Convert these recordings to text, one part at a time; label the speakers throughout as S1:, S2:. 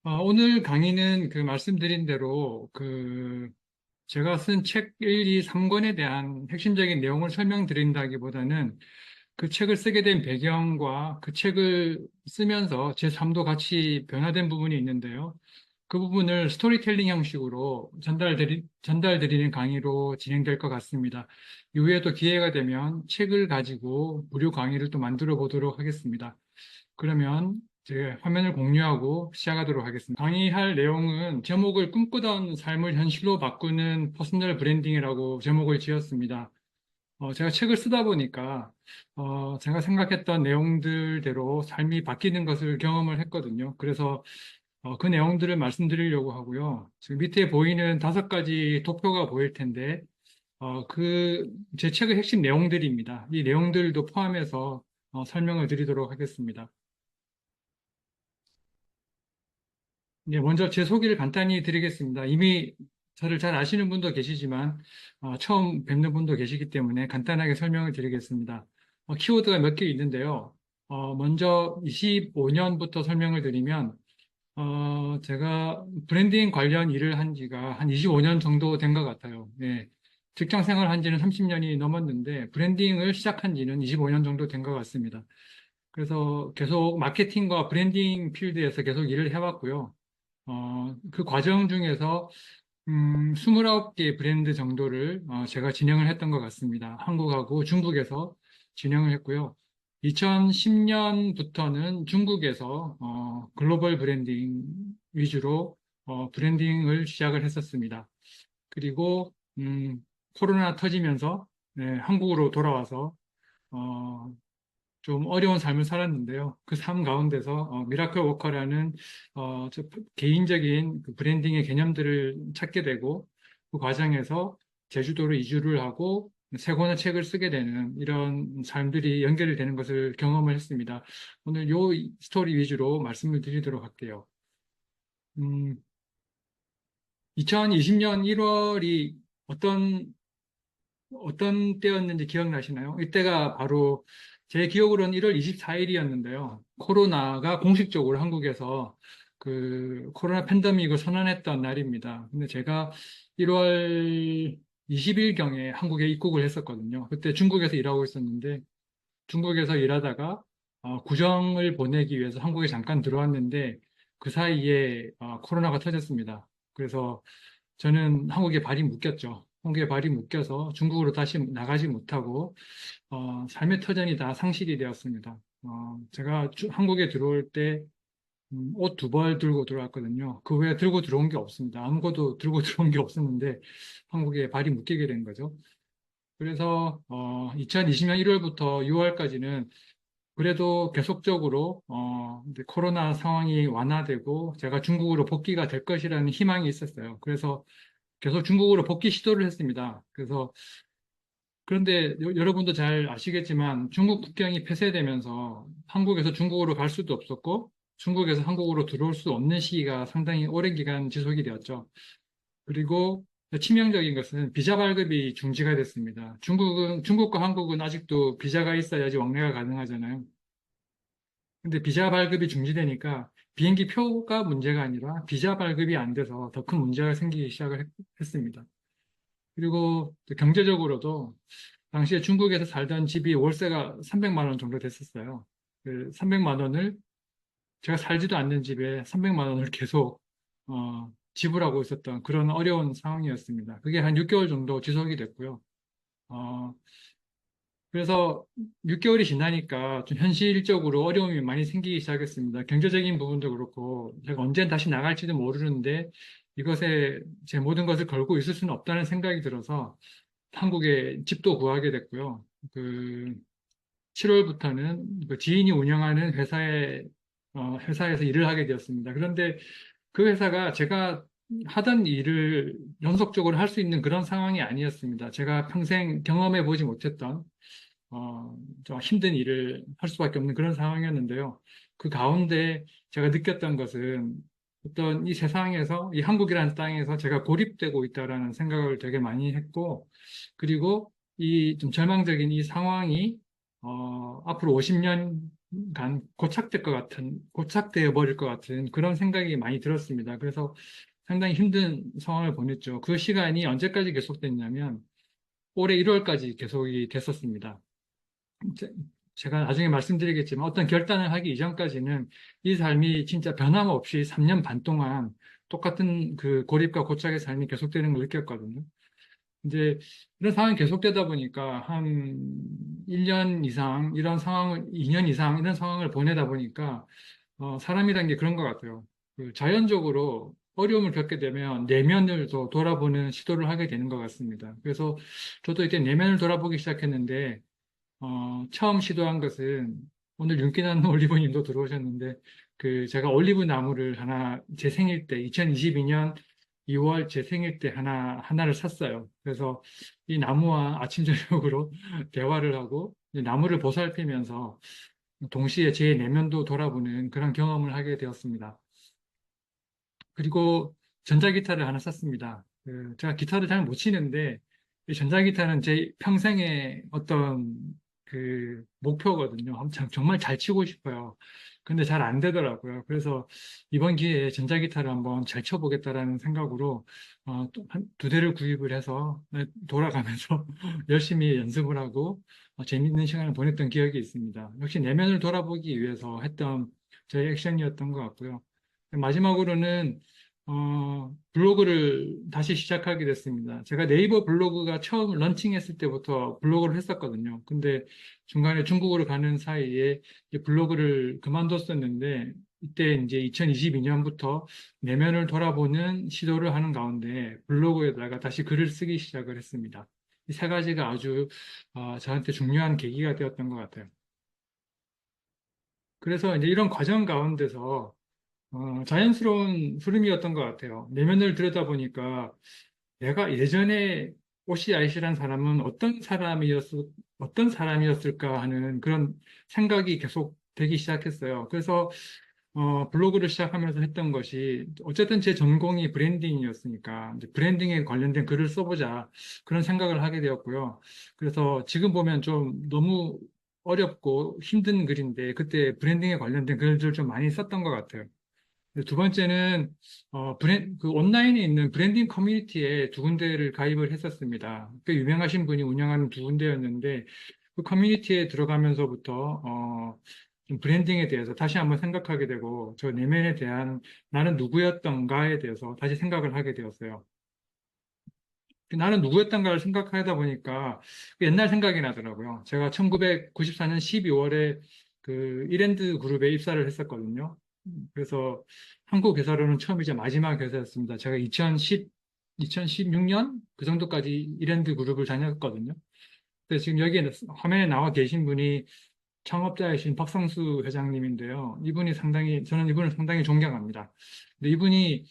S1: 오늘 강의는 말씀드린 대로 제가 쓴 책 1, 2, 3권에 대한 핵심적인 내용을 설명드린다기보다는 그 책을 쓰게 된 배경과 그 책을 쓰면서 제 삶도 같이 변화된 부분이 있는데요. 그 부분을 스토리텔링 형식으로 전달드리는 강의로 진행될 것 같습니다. 이후에도 기회가 되면 책을 가지고 무료 강의를 또 만들어 보도록 하겠습니다. 그러면 제 화면을 공유하고 시작하도록 하겠습니다. 강의할 내용은 제목을 꿈꾸던 삶을 현실로 바꾸는 퍼스널 브랜딩이라고 제목을 지었습니다. 제가 책을 쓰다 보니까 제가 생각했던 내용들대로 삶이 바뀌는 것을 경험을 했거든요. 그래서 그 내용들을 말씀드리려고 하고요. 지금 밑에 보이는 5가지 도표가 보일 텐데 제 책의 핵심 내용들입니다. 이 내용들도 포함해서 설명을 드리도록 하겠습니다. 네, 먼저 제 소개를 간단히 드리겠습니다. 이미 저를 잘 아시는 분도 계시지만 처음 뵙는 분도 계시기 때문에 간단하게 설명을 드리겠습니다. 키워드가 몇 개 있는데요. 먼저 25년부터 설명을 드리면 제가 브랜딩 관련 일을 한 지가 한 25년 정도 된 것 같아요. 네, 직장 생활 한 지는 30년이 넘었는데 브랜딩을 시작한 지는 25년 정도 된 것 같습니다. 그래서 계속 마케팅과 브랜딩 필드에서 계속 일을 해왔고요. 그 과정 중에서 29개 브랜드 정도를 제가 진행을 했던 것 같습니다. 한국하고 중국에서 진행을 했고요. 2010년부터는 중국에서 글로벌 브랜딩 위주로 브랜딩을 시작을 했었습니다. 그리고 코로나 터지면서 네, 한국으로 돌아와서 어, 좀 어려운 삶을 살았는데요. 그 삶 가운데서 미라클 워커라는 저 개인적인 그 브랜딩의 개념들을 찾게 되고 그 과정에서 제주도로 이주를 하고 세 권의 책을 쓰게 되는 이런 삶들이 연결이 되는 것을 경험을 했습니다. 오늘 요 스토리 위주로 말씀을 드리도록 할게요. 음, 2020년 1월이 어떤 때였는지 기억나시나요? 이때가 바로 제 기억으로는 1월 24일이었는데요. 코로나가 공식적으로 한국에서 그 코로나 팬데믹을 선언했던 날입니다. 근데 제가 1월 20일경에 한국에 입국을 했었거든요. 그때 중국에서 일하고 있었는데 중국에서 일하다가 구정을 보내기 위해서 한국에 잠깐 들어왔는데 그 사이에 코로나가 터졌습니다. 그래서 저는 한국에 발이 묶였죠. 한국에 발이 묶여서 중국으로 다시 나가지 못하고 삶의 터전이 다 상실이 되었습니다. 제가 한국에 들어올 때 옷 2벌 들고 들어왔거든요. 그 외에 들고 들어온 게 없습니다. 아무것도 들고 들어온 게 없었는데 한국에 발이 묶이게 된 거죠. 그래서 2020년 1월부터 6월까지는 그래도 계속적으로 이제 코로나 상황이 완화되고 제가 중국으로 복귀가 될 것이라는 희망이 있었어요. 그래서 계속 중국으로 복귀 시도를 했습니다. 그런데 여러분도 잘 아시겠지만 중국 국경이 폐쇄되면서 한국에서 중국으로 갈 수도 없었고 중국에서 한국으로 들어올 수 없는 시기가 상당히 오랜 기간 지속이 되었죠. 그리고 치명적인 것은 비자 발급이 중지가 됐습니다. 중국과 한국은 아직도 비자가 있어야지 왕래가 가능하잖아요. 근데 비자 발급이 중지되니까 비행기 표가 문제가 아니라 비자 발급이 안 돼서 더 큰 문제가 생기기 시작을 했습니다. 그리고 또 경제적으로도 당시에 중국에서 살던 집이 월세가 300만 원 정도 됐었어요. 그 300만 원을 제가 살지도 않는 집에 300만 원을 계속 지불하고 있었던 그런 어려운 상황이었습니다. 그게 한 6개월 정도 지속이 됐고요. 어, 그래서 6개월이 지나니까 좀 현실적으로 어려움이 많이 생기기 시작했습니다. 경제적인 부분도 그렇고 제가 언제 다시 나갈지도 모르는데 이것에 제 모든 것을 걸고 있을 수는 없다는 생각이 들어서 한국에 집도 구하게 됐고요. 7월부터는 그 지인이 운영하는 회사에서 일을 하게 되었습니다. 그런데 그 회사가 제가 하던 일을 연속적으로 할 수 있는 그런 상황이 아니었습니다. 제가 평생 경험해 보지 못했던 좀 힘든 일을 할 수밖에 없는 그런 상황이었는데요. 그 가운데 제가 느꼈던 것은 어떤 이 세상에서, 이 한국이라는 땅에서 제가 고립되고 있다라는 생각을 되게 많이 했고, 그리고 이 좀 절망적인 이 상황이, 앞으로 50년 고착되어 버릴 것 같은 그런 생각이 많이 들었습니다. 그래서 상당히 힘든 상황을 보냈죠. 그 시간이 언제까지 계속됐냐면 올해 1월까지 계속이 됐었습니다. 제- 제가 나중에 말씀드리겠지만 어떤 결단을 하기 이전까지는 이 삶이 진짜 변함없이 3년 반 동안 똑같은 그 고립과 고착의 삶이 계속되는 걸 느꼈거든요. 이제 이런 상황이 계속되다 보니까 한 1년 이상 이런 상황을 2년 이상 이런 상황을 보내다 보니까 사람이란 게 그런 것 같아요. 그 자연적으로 어려움을 겪게 되면 내면을 더 돌아보는 시도를 하게 되는 것 같습니다. 그래서 저도 이때 내면을 돌아보기 시작했는데 처음 시도한 것은 오늘 윤기난 올리브님도 들어오셨는데 그 제가 올리브 나무를 하나 제 생일 때 2022년 2월 제 생일 때 하나를 샀어요. 그래서 이 나무와 아침 저녁으로 대화를 하고 이 나무를 보살피면서 동시에 제 내면도 돌아보는 그런 경험을 하게 되었습니다. 그리고 전자기타를 하나 샀습니다. 제가 기타를 잘 못 치는데, 이 전자기타는 제 평생의 어떤 그 목표거든요. 정말 잘 치고 싶어요. 근데 잘 안 되더라고요. 그래서 이번 기회에 전자기타를 한번 잘 쳐보겠다라는 생각으로 또두 대를 구입을 해서 돌아가면서 열심히 연습을 하고 재밌는 시간을 보냈던 기억이 있습니다. 역시 내면을 돌아보기 위해서 했던 저의 액션이었던 것 같고요. 마지막으로는 블로그를 다시 시작하게 됐습니다. 제가 네이버 블로그가 처음 런칭했을 때부터 블로그를 했었거든요. 근데 중간에 중국으로 가는 사이에 이제 블로그를 그만뒀었는데, 이때 이제 2022년부터 내면을 돌아보는 시도를 하는 가운데 블로그에다가 다시 글을 쓰기 시작을 했습니다. 이 세 가지가 아주 저한테 중요한 계기가 되었던 것 같아요. 그래서 이제 이런 과정 가운데서 자연스러운 흐름이었던 것 같아요. 내면을 들여다보니까 내가 예전에 OCIC라는 사람은 어떤 사람이었을까 하는 그런 생각이 계속 되기 시작했어요. 그래서 블로그를 시작하면서 했던 것이 어쨌든 제 전공이 브랜딩이었으니까 이제 브랜딩에 관련된 글을 써보자 그런 생각을 하게 되었고요. 그래서 지금 보면 좀 너무 어렵고 힘든 글인데 그때 브랜딩에 관련된 글들 좀 많이 썼던 것 같아요. 두 번째는 그 온라인에 있는 브랜딩 커뮤니티에 두 군데를 가입을 했었습니다. 꽤 유명하신 분이 운영하는 두 군데였는데 그 커뮤니티에 들어가면서부터 좀 브랜딩에 대해서 다시 한번 생각하게 되고 저 내면에 대한 나는 누구였던가에 대해서 다시 생각을 하게 되었어요. 나는 누구였던가를 생각하다 보니까 옛날 생각이 나더라고요. 제가 1994년 12월에 그 이랜드 그룹에 입사를 했었거든요. 그래서 한국 회사로는 처음이자 마지막 회사였습니다. 제가 2016년 그 정도까지 이랜드 그룹을 다녔거든요. 근데 지금 여기 화면에 나와 계신 분이 창업자이신 박성수 회장님인데요. 저는 이분을 상당히 존경합니다. 근데 이분이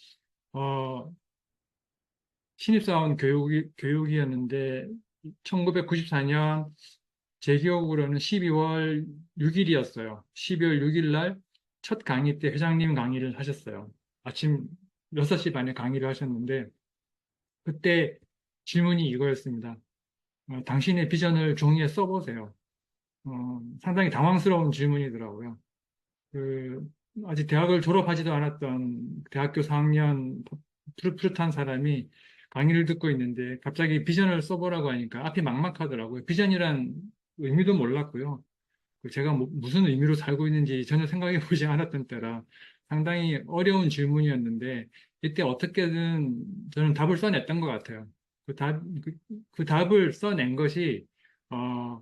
S1: 어, 신입사원 교육이었는데 1994년 제 기억으로는 12월 6일이었어요. 12월 6일 날 첫 강의 때 회장님 강의를 하셨어요. 아침 6시 반에 강의를 하셨는데 그때 질문이 이거였습니다. 당신의 비전을 종이에 써보세요. 상당히 당황스러운 질문이더라고요. 그 아직 대학을 졸업하지도 않았던 대학교 4학년 푸릇푸릇한 사람이 강의를 듣고 있는데 갑자기 비전을 써보라고 하니까 앞이 막막하더라고요. 비전이란 의미도 몰랐고요. 제가 무슨 의미로 살고 있는지 전혀 생각해 보지 않았던 때라 상당히 어려운 질문이었는데 이때 어떻게든 저는 답을 써냈던 것 같아요. 그 답을 써낸 것이 어,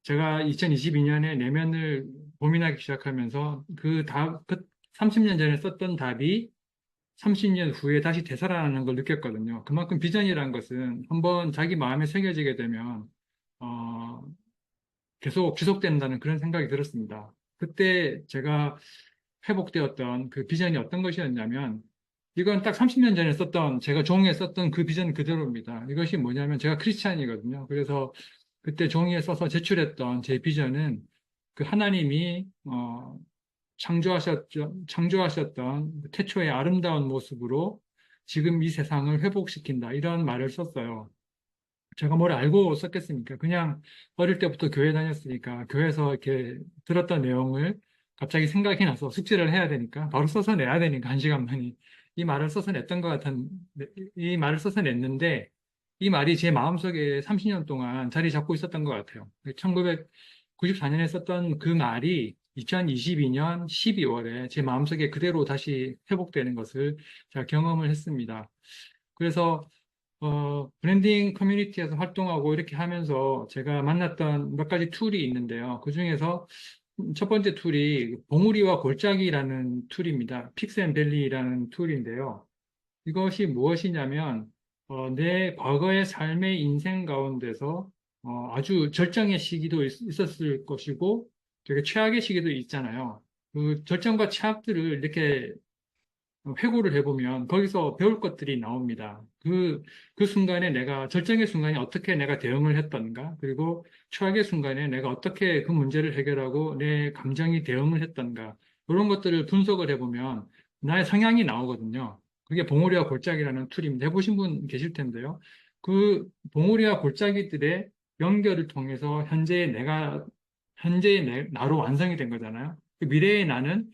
S1: 제가 2022년에 내면을 고민하기 시작하면서 30년 전에 썼던 답이 30년 후에 다시 되살아나는 걸 느꼈거든요. 그만큼 비전이라는 것은 한번 자기 마음에 새겨지게 되면 어, 계속 지속된다는 그런 생각이 들었습니다. 그때 제가 회복되었던 그 비전이 어떤 것이었냐면 이건 딱 30년 전에 제가 종이에 썼던 그 비전 그대로입니다. 이것이 뭐냐면 제가 크리스찬이거든요. 그래서 그때 종이에 써서 제출했던 제 비전은 그 하나님이 창조하셨던 태초의 아름다운 모습으로 지금 이 세상을 회복시킨다. 이런 말을 썼어요. 제가 뭘 알고 썼겠습니까? 그냥 어릴 때부터 교회 다녔으니까 교회에서 이렇게 들었던 내용을 갑자기 생각이 나서 숙제를 해야 되니까 바로 써서 내야 되니까 한 시간만이 이 말을 써서 냈던 것 같은 이 말을 써서 냈는데 이 말이 제 마음속에 30년 동안 자리 잡고 있었던 것 같아요. 1994년에 썼던 그 말이 2022년 12월에 제 마음속에 그대로 다시 회복되는 것을 제가 경험을 했습니다. 그래서 브랜딩 커뮤니티에서 활동하고 이렇게 하면서 제가 만났던 몇 가지 툴이 있는데요. 그 중에서 첫 번째 툴이 봉우리와 골짜기라는 툴입니다. 픽스앤밸리라는 툴인데요. 이것이 무엇이냐면, 내 과거의 삶의 인생 가운데서 아주 절정의 시기도 있었을 것이고, 되게 최악의 시기도 있잖아요. 그 절정과 최악들을 이렇게 회고를 해보면 거기서 배울 것들이 나옵니다. 그 순간에 내가, 절정의 순간에 어떻게 내가 대응을 했던가, 그리고 최악의 순간에 내가 어떻게 그 문제를 해결하고 내 감정이 대응을 했던가, 이런 것들을 분석을 해보면 나의 성향이 나오거든요. 그게 봉우리와 골짜기라는 툴입니다. 해보신 분 계실 텐데요. 그 봉우리와 골짜기들의 연결을 통해서 현재의 나로 완성이 된 거잖아요. 그 미래의 나는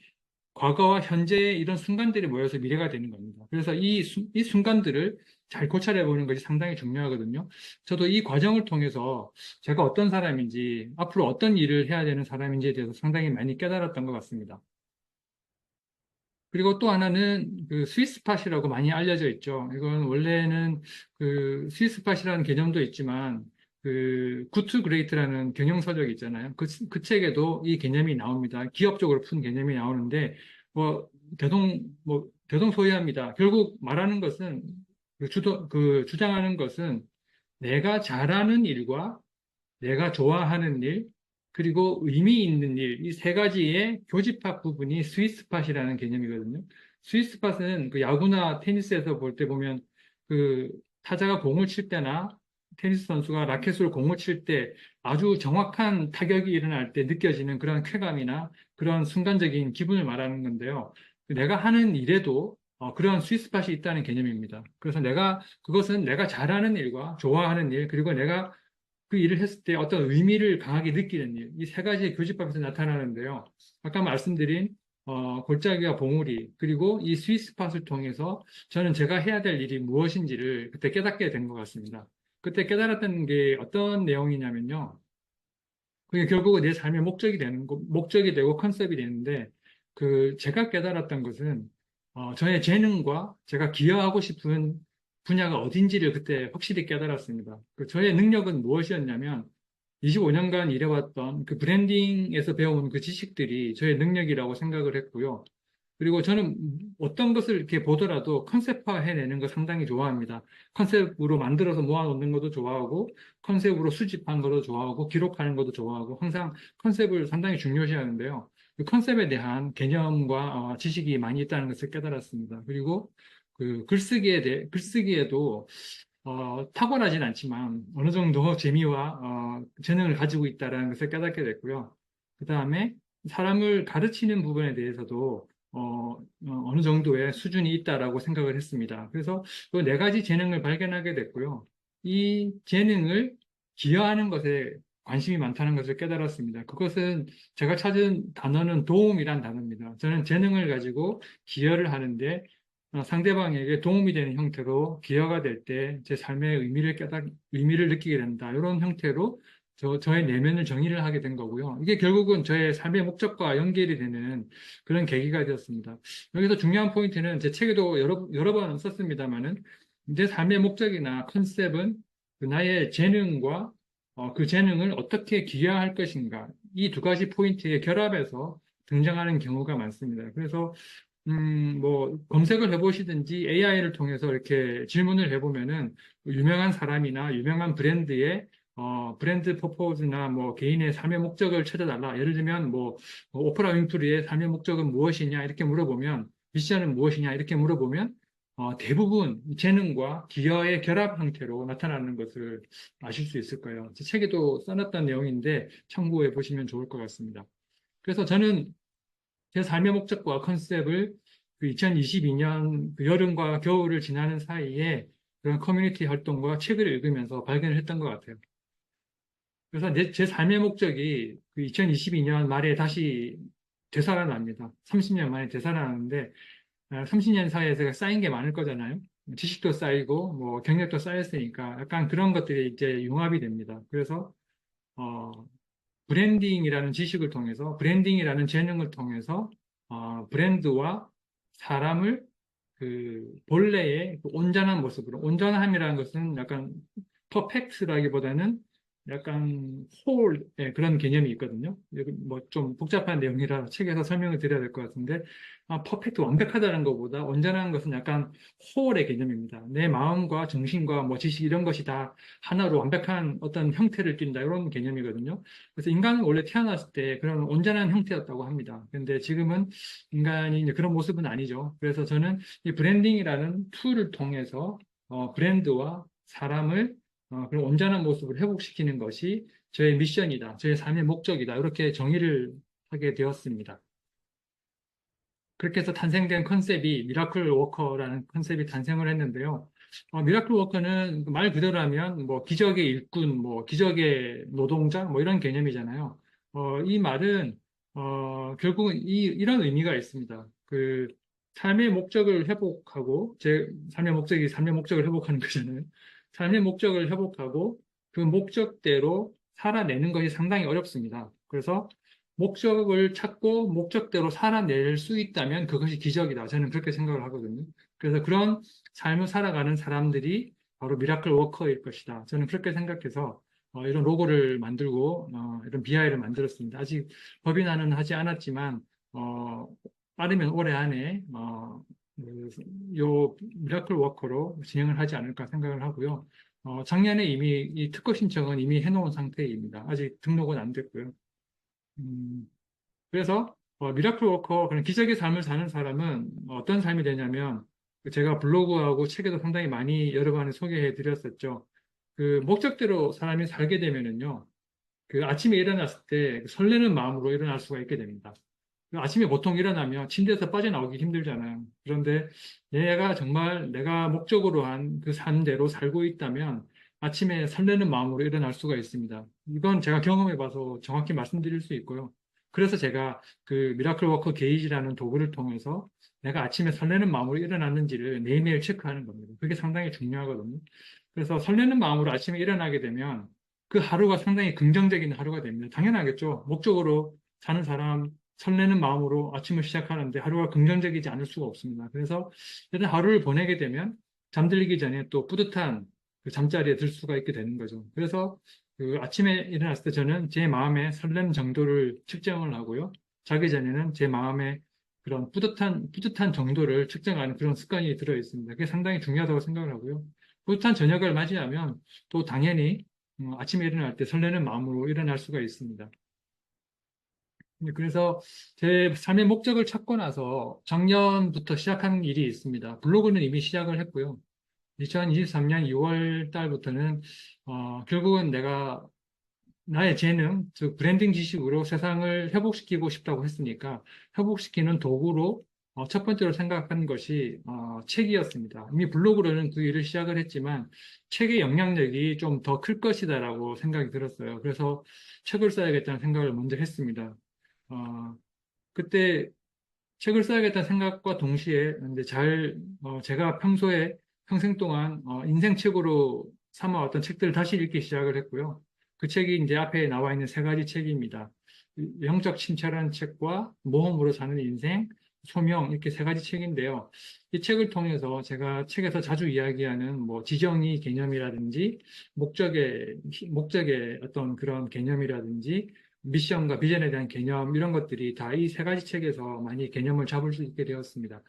S1: 과거와 현재의 이런 순간들이 모여서 미래가 되는 겁니다. 그래서 이 순간들을 잘 고찰해 보는 것이 상당히 중요하거든요. 저도 이 과정을 통해서 제가 어떤 사람인지, 앞으로 어떤 일을 해야 되는 사람인지에 대해서 상당히 많이 깨달았던 것 같습니다. 그리고 또 하나는 그 스위스팟이라고 많이 알려져 있죠. 이건 원래는 그 스위스팟이라는 개념도 있지만 그 굿투 그레이트라는 경영서적 있잖아요. 그 책에도 이 개념이 나옵니다. 기업적으로 푼 개념이 나오는데 뭐 대동소이합니다. 결국 말하는 것은 그 주장하는 것은 내가 잘하는 일과 내가 좋아하는 일, 그리고 의미 있는 일, 이 세 가지의 교집합 부분이 스위스팟이라는 개념이거든요. 스위스팟은 그 야구나 테니스에서 볼 때 보면 그 타자가 공을 칠 때나 테니스 선수가 라켓으로 공을 칠 때 아주 정확한 타격이 일어날 때 느껴지는 그런 쾌감이나 그런 순간적인 기분을 말하는 건데요. 내가 하는 일에도 그런 스위스팟이 있다는 개념입니다. 그래서 그것은 내가 잘하는 일과 좋아하는 일, 그리고 내가 그 일을 했을 때 어떤 의미를 강하게 느끼는 일, 이 세 가지의 교집합에서 나타나는데요. 아까 말씀드린 골짜기와 봉우리, 그리고 이 스위스팟을 통해서 저는 제가 해야 될 일이 무엇인지를 그때 깨닫게 된 것 같습니다. 그때 깨달았던 게 어떤 내용이냐면요. 그게 결국은 내 삶의 목적이 되고 컨셉이 되는데, 그 제가 깨달았던 것은 저의 재능과 제가 기여하고 싶은 분야가 어딘지를 그때 확실히 깨달았습니다. 그 저의 능력은 무엇이었냐면 25년간 일해왔던 그 브랜딩에서 배운 그 지식들이 저의 능력이라고 생각을 했고요. 그리고 저는 어떤 것을 이렇게 보더라도 컨셉화 해내는 거 상당히 좋아합니다. 컨셉으로 만들어서 모아놓는 것도 좋아하고, 컨셉으로 수집하는 것도 좋아하고, 기록하는 것도 좋아하고, 항상 컨셉을 상당히 중요시하는데요. 그 컨셉에 대한 개념과 지식이 많이 있다는 것을 깨달았습니다. 그리고 그 글쓰기에도 탁월하진 않지만 어느 정도 재미와 재능을 가지고 있다는 것을 깨닫게 됐고요. 그 다음에 사람을 가르치는 부분에 대해서도 어느 정도의 수준이 있다라고 생각을 했습니다. 그래서 그 네 가지 재능을 발견하게 됐고요. 이 재능을 기여하는 것에 관심이 많다는 것을 깨달았습니다. 그것은 제가 찾은 단어는 도움이란 단어입니다. 저는 재능을 가지고 기여를 하는데 상대방에게 도움이 되는 형태로 기여가 될 때 제 삶의 의미를 느끼게 된다. 이런 형태로 저의 내면을 정의를 하게 된 거고요. 이게 결국은 저의 삶의 목적과 연결이 되는 그런 계기가 되었습니다. 여기서 중요한 포인트는 제 책에도 여러 번 썼습니다만은 내 삶의 목적이나 컨셉은 그 나의 재능과 그 재능을 어떻게 기여할 것인가. 이 두 가지 포인트의 결합에서 등장하는 경우가 많습니다. 그래서 검색을 해보시든지 AI를 통해서 이렇게 질문을 해보면은 유명한 사람이나 유명한 브랜드의 브랜드 퍼포즈나 뭐 개인의 삶의 목적을 찾아달라. 예를 들면 오프라 윈프리의 삶의 목적은 무엇이냐 이렇게 물어보면 미션은 무엇이냐 이렇게 물어보면 대부분 재능과 기여의 결합 형태로 나타나는 것을 아실 수 있을 거예요. 제 책에도 써놨던 내용인데 참고해 보시면 좋을 것 같습니다. 그래서 저는 제 삶의 목적과 컨셉을 그 2022년 그 여름과 겨울을 지나는 사이에 그런 커뮤니티 활동과 책을 읽으면서 발견을 했던 것 같아요. 그래서 제 삶의 목적이 그 2022년 말에 다시 되살아납니다. 30년 만에 되살아나는데 30년 사이에 제가 쌓인 게 많을 거잖아요. 지식도 쌓이고 뭐 경력도 쌓였으니까 약간 그런 것들이 이제 융합이 됩니다. 그래서 어, 브랜딩이라는 지식을 통해서 브랜딩이라는 재능을 통해서 브랜드와 사람을 그 본래의 그 온전한 모습으로 온전함이라는 것은 약간 퍼펙트라기보다는 약간 홀의 그런 개념이 있거든요. 뭐 좀 복잡한 내용이라 책에서 설명을 드려야 될 것 같은데 퍼펙트 완벽하다는 것보다 온전한 것은 약간 홀의 개념입니다. 내 마음과 정신과 뭐 지식 이런 것이 다 하나로 완벽한 어떤 형태를 띈다 이런 개념이거든요. 그래서 인간은 원래 태어났을 때 그런 온전한 형태였다고 합니다. 그런데 지금은 인간이 이제 그런 모습은 아니죠. 그래서 저는 이 브랜딩이라는 툴을 통해서 브랜드와 사람을 그런 온전한 모습을 회복시키는 것이 저의 미션이다, 저의 삶의 목적이다, 이렇게 정의를 하게 되었습니다. 그렇게 해서 탄생된 컨셉이 미라클 워커라는 컨셉이 탄생을 했는데요. 미라클 워커는 말 그대로 하면 뭐 기적의 일꾼, 뭐 기적의 노동자, 뭐 이런 개념이잖아요. 이 말은 결국은 이런 의미가 있습니다. 그 삶의 목적을 회복하고 제 삶의 목적이 삶의 목적을 회복하는 거잖아요. 삶의 목적을 회복하고 그 목적대로 살아내는 것이 상당히 어렵습니다. 그래서 목적을 찾고 목적대로 살아낼 수 있다면 그것이 기적이다. 저는 그렇게 생각을 하거든요. 그래서 그런 삶을 살아가는 사람들이 바로 미라클 워커일 것이다. 저는 그렇게 생각해서 이런 로고를 만들고 이런 BI를 만들었습니다. 아직 법인화는 하지 않았지만 빠르면 올해 안에 요 미라클 워커로 진행을 하지 않을까 생각을 하고요. 작년에 이미 이 특허 신청은 이미 해놓은 상태입니다. 아직 등록은 안 됐고요. 음, 그래서 미라클 워커, 그런 기적의 삶을 사는 사람은 어떤 삶이 되냐면 제가 블로그하고 책에도 상당히 많이 여러 번에 소개해 드렸었죠. 그 목적대로 사람이 살게 되면은요, 그 아침에 일어났을 때 설레는 마음으로 일어날 수가 있게 됩니다. 그 아침에 보통 일어나면 침대에서 빠져나오기 힘들잖아요. 그런데 내가 정말 내가 목적으로 한 그 삶대로 살고 있다면 아침에 설레는 마음으로 일어날 수가 있습니다. 이건 제가 경험해 봐서 정확히 말씀드릴 수 있고요. 그래서 제가 그 미라클 워커 게이지라는 도구를 통해서 내가 아침에 설레는 마음으로 일어났는지를 매일매일 체크하는 겁니다. 그게 상당히 중요하거든요. 그래서 설레는 마음으로 아침에 일어나게 되면 그 하루가 상당히 긍정적인 하루가 됩니다. 당연하겠죠. 목적으로 사는 사람, 설레는 마음으로 아침을 시작하는데 하루가 긍정적이지 않을 수가 없습니다. 그래서 일단 하루를 보내게 되면 잠들기 전에 또 뿌듯한 그 잠자리에 들 수가 있게 되는 거죠. 그래서 그 아침에 일어났을 때 저는 제 마음의 설렘 정도를 측정을 하고요. 자기 전에는 제 마음의 그런 뿌듯한 정도를 측정하는 그런 습관이 들어 있습니다. 그게 상당히 중요하다고 생각을 하고요. 뿌듯한 저녁을 맞이하면 또 당연히 아침에 일어날 때 설레는 마음으로 일어날 수가 있습니다. 그래서 제 삶의 목적을 찾고 나서 작년부터 시작한 일이 있습니다. 블로그는 이미 시작을 했고요. 2023년 6월 달부터는 결국은 내가 나의 재능, 즉 브랜딩 지식으로 세상을 회복시키고 싶다고 했으니까 회복시키는 도구로 첫 번째로 생각한 것이 책이었습니다. 이미 블로그로는 그 일을 시작을 했지만 책의 영향력이 좀 더 클 것이다라고 생각이 들었어요. 그래서 책을 써야겠다는 생각을 먼저 했습니다. 어, 그때 책을 써야겠다는 생각과 동시에 근데 제가 평소에 평생 동안 인생책으로 삼아왔던 책들을 다시 읽기 시작을 했고요. 그 책이 이제 앞에 나와 있는 세 가지 책입니다. 영적 침체라는 책과 모험으로 사는 인생, 소명 이렇게 세 가지 책인데요. 이 책을 통해서 제가 책에서 자주 이야기하는 뭐 지정의 개념이라든지 목적의 어떤 그런 개념이라든지 미션과 비전에 대한 개념 이런 것들이 다 이 세 가지 책에서 많이 개념을 잡을 수 있게 되었습니다.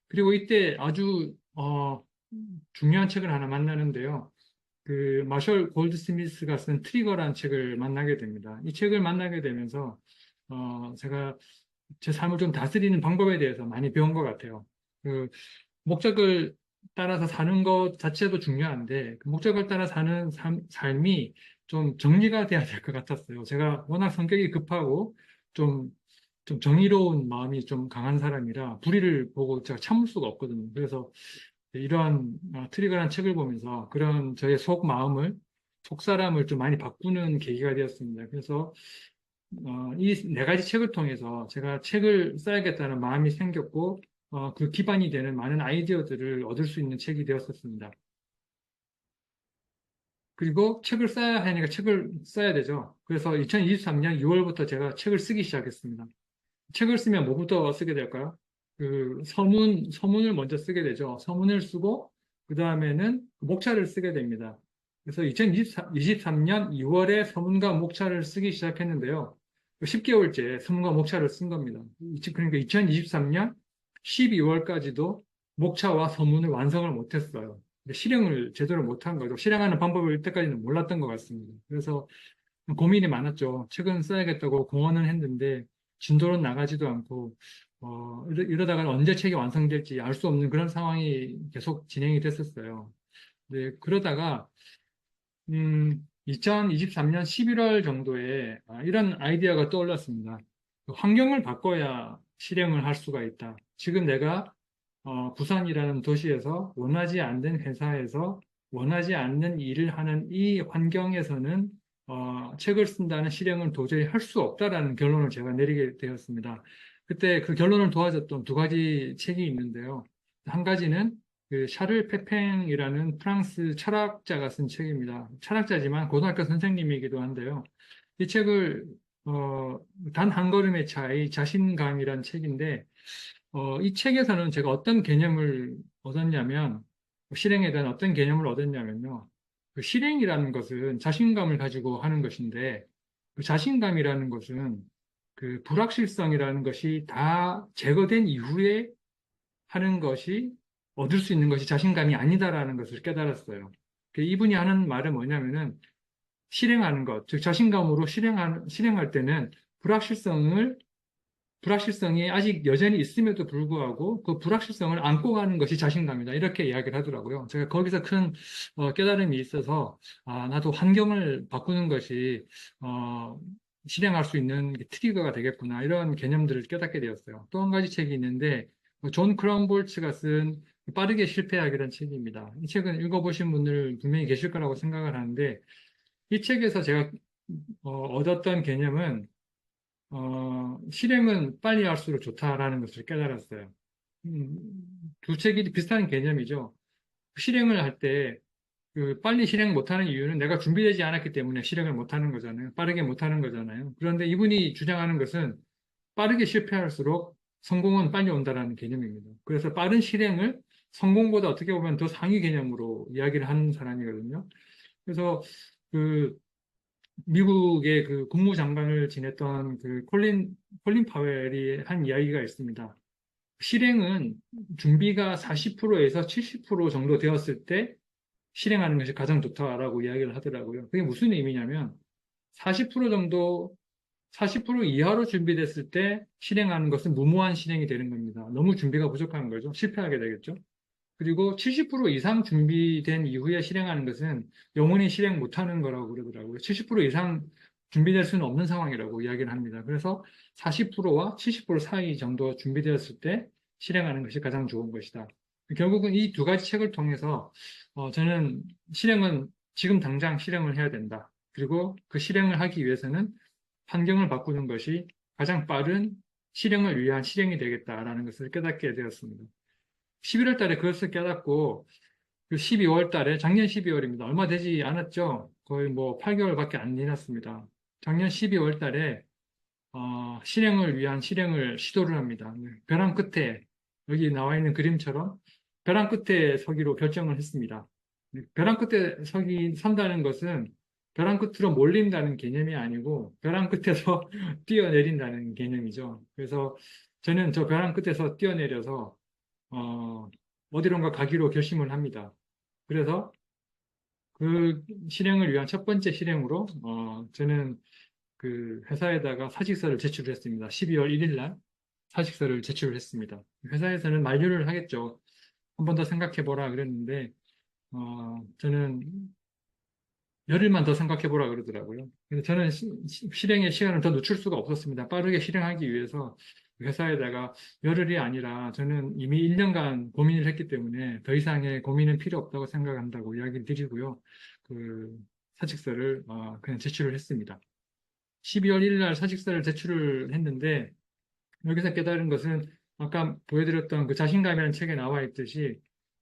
S1: 그리고 이때 아주 중요한 책을 하나 만나는데요. 그 마셜 골드스미스가 쓴 트리거라는 책을 만나게 됩니다. 이 책을 만나게 되면서 제가 제 삶을 좀 다스리는 방법에 대해서 많이 배운 것 같아요. 그 목적을 따라서 사는 것 자체도 중요한데 그 목적을 따라 사는 삶이 좀 정리가 돼야 될 것 같았어요. 제가 워낙 성격이 급하고 좀, 좀 정의로운 마음이 좀 강한 사람이라 불의를 보고 제가 참을 수가 없거든요. 그래서 이런 트리거란 책을 보면서 그런 저의 속 마음을, 속 사람을 좀 많이 바꾸는 계기가 되었습니다. 그래서 이 네 가지 책을 통해서 제가 책을 써야겠다는 마음이 생겼고, 그 기반이 되는 많은 아이디어들을 얻을 수 있는 책이 되었었습니다. 그리고 책을 써야 하니까 책을 써야 되죠. 그래서 2023년 6월부터 제가 책을 쓰기 시작했습니다. 책을 쓰면 뭐부터 쓰게 될까요? 서문을 먼저 쓰게 되죠. 서문을 쓰고, 그 다음에는 목차를 쓰게 됩니다. 그래서 2023년 2월에 서문과 목차를 쓰기 시작했는데요. 10개월째 서문과 목차를 쓴 겁니다. 그러니까 2023년 12월까지도 목차와 서문을 완성을 못했어요. 실행을 제대로 못한 거죠. 실행하는 방법을 이때까지는 몰랐던 것 같습니다. 그래서 고민이 많았죠. 책은 써야겠다고 공언은 했는데 진도는 나가지도 않고 이러다가 언제 책이 완성될지 알 수 없는 그런 상황이 계속 진행이 됐었어요. 네, 그러다가 2023년 11월 정도에 이런 아이디어가 떠올랐습니다. 환경을 바꿔야 실행을 할 수가 있다. 지금 내가 부산이라는 도시에서 원하지 않는 회사에서 원하지 않는 일을 하는 이 환경에서는 책을 쓴다는 실행은 도저히 할 수 없다라는 결론을 제가 내리게 되었습니다. 그때 그 결론을 도와줬던 두 가지 책이 있는데요. 한 가지는 그 샤를 페팽이라는 프랑스 철학자가 쓴 책입니다. 철학자지만 고등학교 선생님이기도 한데요. 이 책을 단 한 걸음의 차이 자신감이라는 책인데 이 책에서는 제가 어떤 개념을 얻었냐면, 실행에 대한 어떤 개념을 얻었냐면요. 그 실행이라는 것은 자신감을 가지고 하는 것인데, 그 자신감이라는 것은 그 불확실성이라는 것이 다 제거된 이후에 하는 것이, 얻을 수 있는 것이 자신감이 아니다라는 것을 깨달았어요. 그 이분이 하는 말은 뭐냐면은, 실행하는 것, 즉 자신감으로 실행할 때는 불확실성을 불확실성이 아직 여전히 있음에도 불구하고 그 불확실성을 안고 가는 것이 자신감이다. 이렇게 이야기를 하더라고요. 제가 거기서 큰 깨달음이 있어서 나도 환경을 바꾸는 것이 어, 실행할 수 있는 트리거가 되겠구나. 이런 개념들을 깨닫게 되었어요. 또 한 가지 책이 있는데 존 크라운볼츠가 쓴 빠르게 실패하기라는 책입니다. 이 책은 읽어보신 분들 분명히 계실 거라고 생각을 하는데 이 책에서 제가 얻었던 개념은 실행은 빨리 할수록 좋다라는 것을 깨달았어요. 두 책이 비슷한 개념이죠. 실행을 할 때, 빨리 실행 못하는 이유는 내가 준비되지 않았기 때문에 실행을 못하는 거잖아요. 빠르게 못하는 거잖아요. 그런데 이분이 주장하는 것은 빠르게 실패할수록 성공은 빨리 온다라는 개념입니다. 그래서 빠른 실행을 성공보다 어떻게 보면 더 상위 개념으로 이야기를 하는 사람이거든요. 그래서 그 미국의 그 국무장관을 지냈던 그 콜린 파웰이 한 이야기가 있습니다. 실행은 준비가 40%에서 70% 정도 되었을 때 실행하는 것이 가장 좋다라고 이야기를 하더라고요. 그게 무슨 의미냐면 40% 정도, 40% 이하로 준비됐을 때 실행하는 것은 무모한 실행이 되는 겁니다. 너무 준비가 부족한 거죠. 실패하게 되겠죠. 그리고 70% 이상 준비된 이후에 실행하는 것은 영원히 실행 못하는 거라고 그러더라고요. 70% 이상 준비될 수는 없는 상황이라고 이야기를 합니다. 그래서 40%와 70% 사이 정도 준비되었을 때 실행하는 것이 가장 좋은 것이다. 결국은 이 두 가지 책을 통해서 저는 실행은 지금 당장 실행을 해야 된다. 그리고 그 실행을 하기 위해서는 환경을 바꾸는 것이 가장 빠른 실행을 위한 실행이 되겠다라는 것을 깨닫게 되었습니다. 11월 달에 그것을 깨닫고 그 12월 달에 작년 12월입니다. 얼마 되지 않았죠? 거의 뭐 8개월밖에 안 지났습니다. 작년 12월 달에 실행을 위한 실행을 시도를 합니다. 네, 벼랑 끝에 여기 나와 있는 그림처럼 벼랑 끝에 서기로 결정을 했습니다. 네, 벼랑 끝에 선다는 것은 벼랑 끝으로 몰린다는 개념이 아니고 벼랑 끝에서 뛰어내린다는 개념이죠. 그래서 저는 저 벼랑 끝에서 뛰어내려서 어, 어디론가 가기로 결심을 합니다. 그래서 그 실행을 위한 첫 번째 실행으로 저는 그 회사에다가 사직서를 제출을 했습니다. 12월 1일 날 사직서를 제출을 했습니다. 회사에서는 만류를 하겠죠. 한 번 더 생각해 보라 그랬는데 저는 열흘만 더 생각해 보라 그러더라고요. 그래서 저는 실행의 시간을 더 늦출 수가 없었습니다. 빠르게 실행하기 위해서 회사에다가 열흘이 아니라 저는 이미 1년간 고민을 했기 때문에 더 이상의 고민은 필요 없다고 생각한다고 이야기를 드리고요. 그 사직서를 그냥 제출을 했습니다. 12월 1일 날 사직서를 제출을 했는데 여기서 깨달은 것은 아까 보여드렸던 그 자신감이라는 책에 나와 있듯이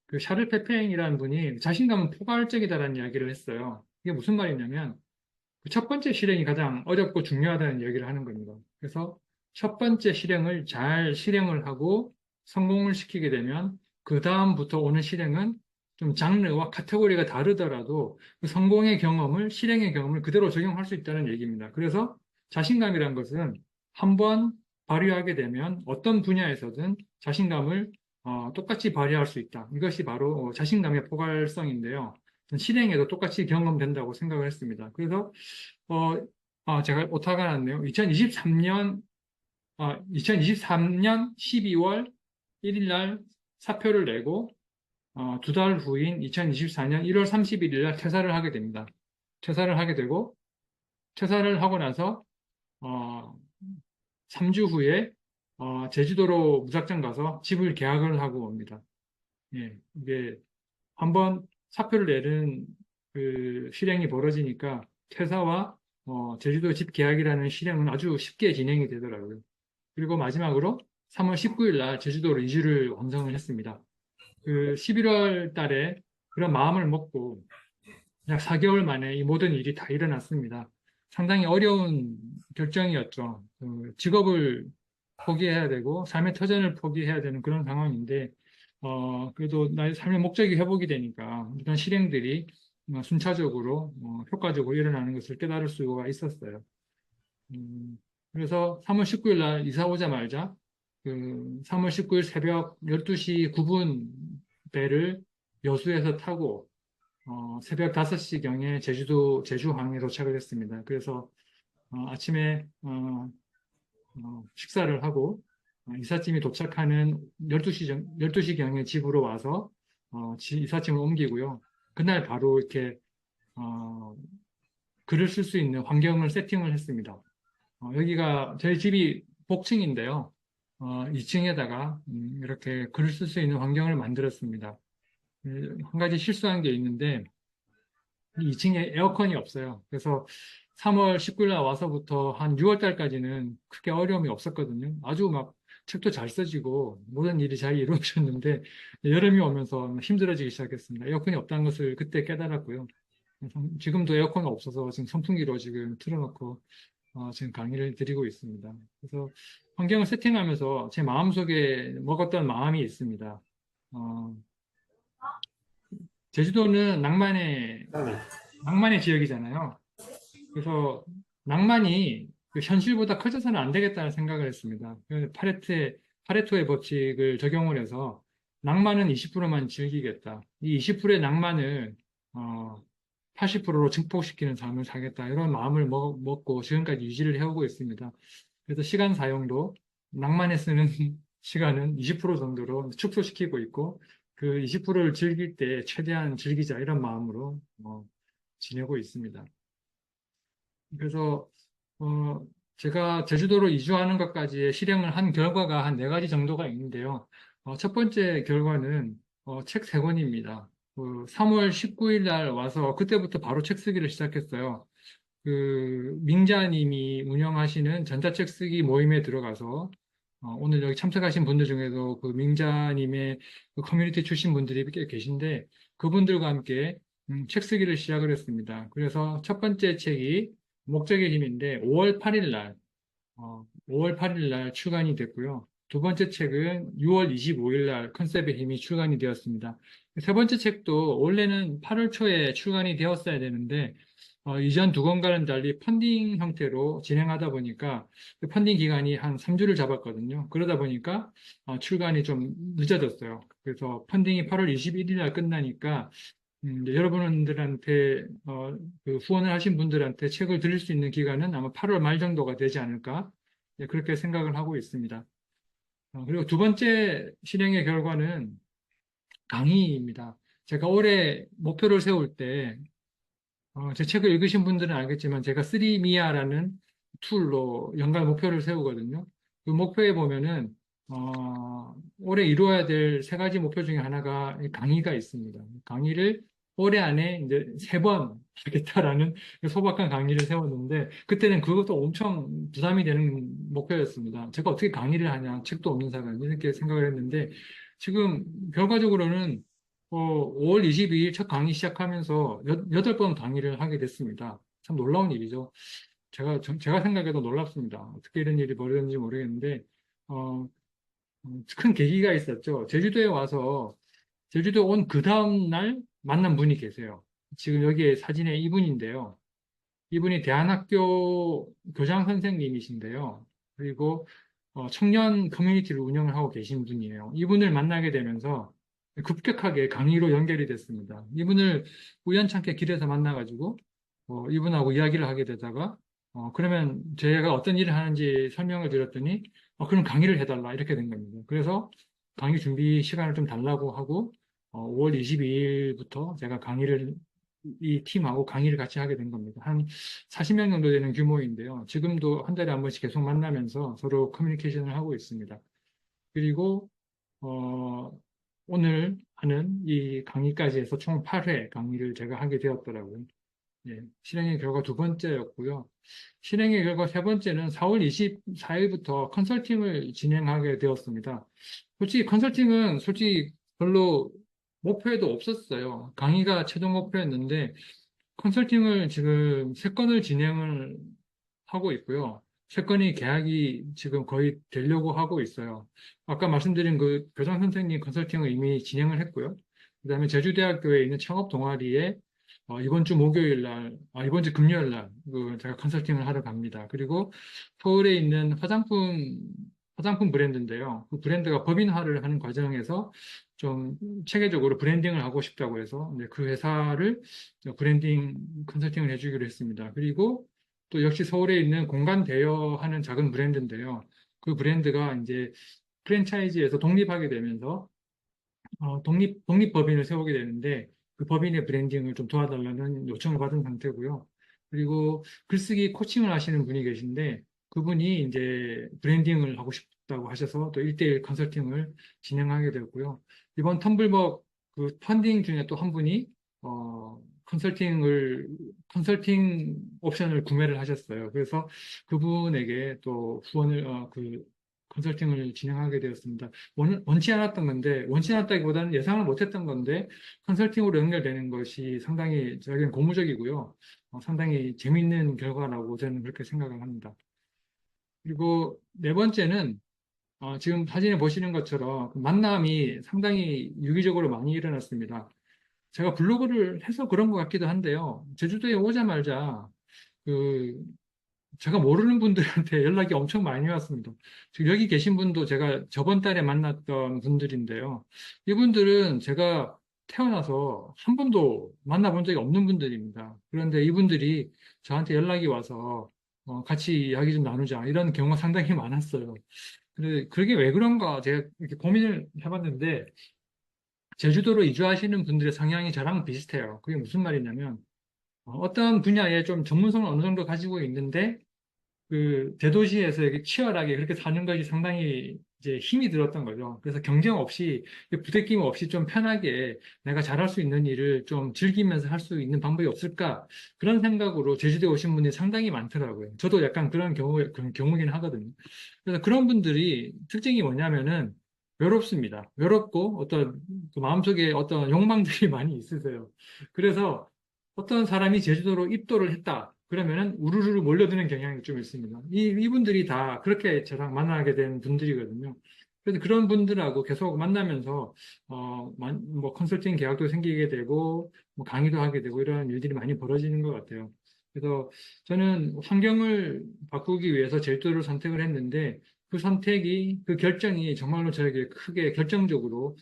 S1: 그 샤를 페페잉이라는 분이 자신감은 포괄적이다라는 이야기를 했어요. 이게 무슨 말이냐면 그 첫 번째 실행이 가장 어렵고 중요하다는 얘기를 하는 겁니다. 그래서 첫 번째 실행을 잘 실행을 하고 성공을 시키게 되면 그 다음부터 오는 실행은 좀 장르와 카테고리가 다르더라도 그 성공의 경험을, 실행의 경험을 그대로 적용할 수 있다는 얘기입니다. 그래서 자신감이란 것은 한번 발휘하게 되면 어떤 분야에서든 자신감을 똑같이 발휘할 수 있다. 이것이 바로 자신감의 포괄성인데요. 실행에도 똑같이 경험된다고 생각을 했습니다. 그래서 제가 오타가 났네요. 2023년 12월 1일 날 사표를 내고 두 달 후인 2024년 1월 31일 날 퇴사를 하게 됩니다. 퇴사를 하게 되고 퇴사를 하고 나서 3주 후에 제주도로 무작정 가서 집을 계약을 하고 옵니다. 예, 이게 한번 사표를 내는 그 실행이 벌어지니까 퇴사와 제주도 집 계약이라는 실행은 아주 쉽게 진행이 되더라고요. 그리고 마지막으로 3월 19일 날 제주도로 이주를 완성을 했습니다. 그 11월 달에 그런 마음을 먹고 약 4개월 만에 이 모든 일이 다 일어났습니다. 상당히 어려운 결정이었죠. 그 직업을 포기해야 되고 삶의 터전을 포기해야 되는 그런 상황인데 그래도 나의 삶의 목적이 회복이 되니까 이런 실행들이 순차적으로 효과적으로 일어나는 것을 깨달을 수가 있었어요. 그래서 3월 19일 날 이사 오자마자 그 3월 19일 새벽 12시 9분 배를 여수에서 타고 새벽 5시경에 제주도 제주항에 도착을 했습니다. 그래서 아침에 식사를 하고 이삿짐이 도착하는 12시경에 집으로 와서 이삿짐을 옮기고요. 그날 바로 이렇게 어, 글을 쓸 수 있는 환경을 세팅을 했습니다. 여기가 저희 집이 복층인데요. 2층에다가 이렇게 글을 쓸 수 있는 환경을 만들었습니다. 한 가지 실수한 게 있는데 2층에 에어컨이 없어요. 그래서 3월 19일 날 와서부터 한 6월 달까지는 크게 어려움이 없었거든요. 아주 막 책도 잘 써지고 모든 일이 잘 이루어졌는데 여름이 오면서 힘들어지기 시작했습니다. 에어컨이 없다는 것을 그때 깨달았고요. 그래서 지금도 에어컨이 없어서 지금 선풍기로 지금 틀어놓고 지금 강의를 드리고 있습니다. 그래서 환경을 세팅하면서 제 마음속에 먹었던 마음이 있습니다. 어, 제주도는 낭만의 지역이잖아요. 그래서 낭만이 그 현실보다 커져서는 안 되겠다는 생각을 했습니다. 그래서 파레토의 법칙을 적용을 해서 낭만은 20%만 즐기겠다. 이 20%의 낭만을 80%로 증폭시키는 삶을 살겠다. 이런 마음을 먹고 지금까지 유지를 해오고 있습니다. 그래서 시간 사용도 낭만에 쓰는 시간은 20% 정도로 축소시키고 있고 그 20%를 즐길 때 최대한 즐기자 이런 마음으로 지내고 있습니다. 그래서 어, 제가 제주도로 이주하는 것까지의 실행을 한 결과가 한 네 가지 정도가 있는데요. 첫 번째 결과는 책 세 권입니다. 3월 19일 날 와서 그때부터 바로 책 쓰기를 시작했어요. 그 민자님이 운영하시는 전자책 쓰기 모임에 들어가서 오늘 여기 참석하신 분들 중에도 그 민자님의 그 커뮤니티 출신 분들이 꽤 계신데 그분들과 함께 책 쓰기를 시작을 했습니다. 그래서 첫 번째 책이 목적의 힘인데 5월 8일 날 5월 8일 날 출간이 됐고요. 두 번째 책은 6월 25일 날 컨셉의 힘이 출간이 되었습니다. 세 번째 책도 원래는 8월 초에 출간이 되었어야 되는데 이전 두 권과는 달리 펀딩 형태로 진행하다 보니까 그 펀딩 기간이 한 3주를 잡았거든요. 그러다 보니까 출간이 좀 늦어졌어요. 그래서 펀딩이 8월 21일 날 끝나니까 이제 여러분들한테 그 후원을 하신 분들한테 책을 드릴 수 있는 기간은 아마 8월 말 정도가 되지 않을까 그렇게 생각을 하고 있습니다. 그리고 두 번째 실행의 결과는 강의입니다. 제가 올해 목표를 세울 때 제 책을 읽으신 분들은 알겠지만 제가 쓰리미아라는 툴로 연간 목표를 세우거든요. 그 목표에 보면은, 올해 이루어야 될 세 가지 목표 중에 하나가 강의가 있습니다. 강의를 올해 안에 이제 3번 하겠다라는 소박한 강의를 세웠는데, 그때는 그것도 엄청 부담이 되는 목표였습니다. 제가 어떻게 강의를 하냐, 책도 없는 사람, 이렇게 생각을 했는데, 지금 결과적으로는 5월 22일 첫 강의 시작하면서 8번 강의를 하게 됐습니다. 참 놀라운 일이죠. 제가 생각해도 놀랍습니다. 어떻게 이런 일이 벌어졌는지 모르겠는데, 어, 큰 계기가 있었죠. 제주도에 와서, 제주도 온 그 다음날 만난 분이 계세요. 지금 여기에 사진에 이분인데요. 이분이 대안학교 교장 선생님이신데요. 그리고 청년 커뮤니티를 운영을 하고 계신 분이에요. 이분을 만나게 되면서 급격하게 강의로 연결이 됐습니다. 이분을 우연찮게 길에서 만나가지고 이분하고 이야기를 하게 되다가 그러면 제가 어떤 일을 하는지 설명을 드렸더니 그럼 강의를 해달라 이렇게 된 겁니다. 그래서 강의 준비 시간을 좀 달라고 하고 5월 22일부터 제가 강의를 이 팀하고 강의를 같이 하게 된 겁니다. 한 40명 정도 되는 규모인데요. 지금도 한 달에 한 번씩 계속 만나면서 서로 커뮤니케이션을 하고 있습니다. 그리고 어, 오늘 하는 이 강의까지 해서 총 8회 강의를 제가 하게 되었더라고요. 예, 실행의 결과 두 번째였고요. 실행의 결과 세 번째는 4월 24일부터 컨설팅을 진행하게 되었습니다. 솔직히 컨설팅은 솔직히 별로 목표에도 없었어요. 강의가 최종 목표였는데 컨설팅을 지금 3건을 진행을 하고 있고요. 3건이 계약이 지금 거의 되려고 하고 있어요. 아까 말씀드린 그 교장 선생님 컨설팅을 이미 진행을 했고요. 그다음에 제주대학교에 있는 창업 동아리에 이번 주 목요일 날, 이번 주 금요일 날, 제가 컨설팅을 하러 갑니다. 그리고 서울에 있는 화장품 브랜드인데요. 그 브랜드가 법인화를 하는 과정에서 좀 체계적으로 브랜딩을 하고 싶다고 해서 이제 그 회사를 브랜딩 컨설팅을 해주기로 했습니다. 그리고 또 역시 서울에 있는 공간 대여하는 작은 브랜드인데요. 그 브랜드가 이제 프랜차이즈에서 독립하게 되면서 독립법인을 세우게 되는데 그 법인의 브랜딩을 좀 도와달라는 요청을 받은 상태고요. 그리고 글쓰기 코칭을 하시는 분이 계신데 그분이 이제 브랜딩을 하고 싶다고 하셔서 또 1대1 컨설팅을 진행하게 되었고요. 이번 텀블벅 그 펀딩 중에 또 한 분이 컨설팅 옵션을 구매를 하셨어요. 그래서 그분에게 또 컨설팅을 진행하게 되었습니다. 원치 않았던 건데, 원치 않았다기보다는 예상을 못했던 건데, 컨설팅으로 연결되는 것이 상당히 저에게는 고무적이고요. 상당히 재밌는 결과라고 저는 그렇게 생각을 합니다. 그리고 네 번째는 지금 사진에 보시는 것처럼 그 만남이 상당히 유기적으로 많이 일어났습니다. 제가 블로그를 해서 그런 것 같기도 한데요. 제주도에 오자마자 그 제가 모르는 분들한테 연락이 엄청 많이 왔습니다. 지금 여기 계신 분도 제가 저번 달에 만났던 분들인데요. 이분들은 제가 태어나서 한 번도 만나본 적이 없는 분들입니다. 그런데 이분들이 저한테 연락이 와서 같이 이야기 좀 나누자 이런 경우가 상당히 많았어요. 그게 왜 그런가 제가 이렇게 고민을 해봤는데 제주도로 이주하시는 분들의 성향이 저랑 비슷해요. 그게 무슨 말이냐면 어떤 분야에 좀 전문성을 어느 정도 가지고 있는데 그 대도시에서 이렇게 치열하게 그렇게 사는 것이 상당히 이제 힘이 들었던 거죠. 그래서 경쟁 없이 부대낌 없이 좀 편하게 내가 잘할 수 있는 일을 좀 즐기면서 할 수 있는 방법이 없을까 그런 생각으로 제주도에 오신 분이 상당히 많더라고요. 저도 약간 그런 경우긴 하거든요. 그래서 그런 분들이 특징이 뭐냐면은 외롭습니다. 외롭고 어떤 그 마음속에 어떤 욕망들이 많이 있으세요. 그래서 어떤 사람이 제주도로 입도를 했다. 그러면은 우르르 몰려드는 경향이 좀 있습니다. 이분들이 다 그렇게 저랑 만나게 된 분들이거든요. 그래서 그런 분들하고 계속 만나면서, 뭐 컨설팅 계약도 생기게 되고, 뭐 강의도 하게 되고, 이런 일들이 많이 벌어지는 것 같아요. 그래서 저는 환경을 바꾸기 위해서 제주도를 선택을 했는데, 그 결정이 정말로 저에게 크게 결정적으로,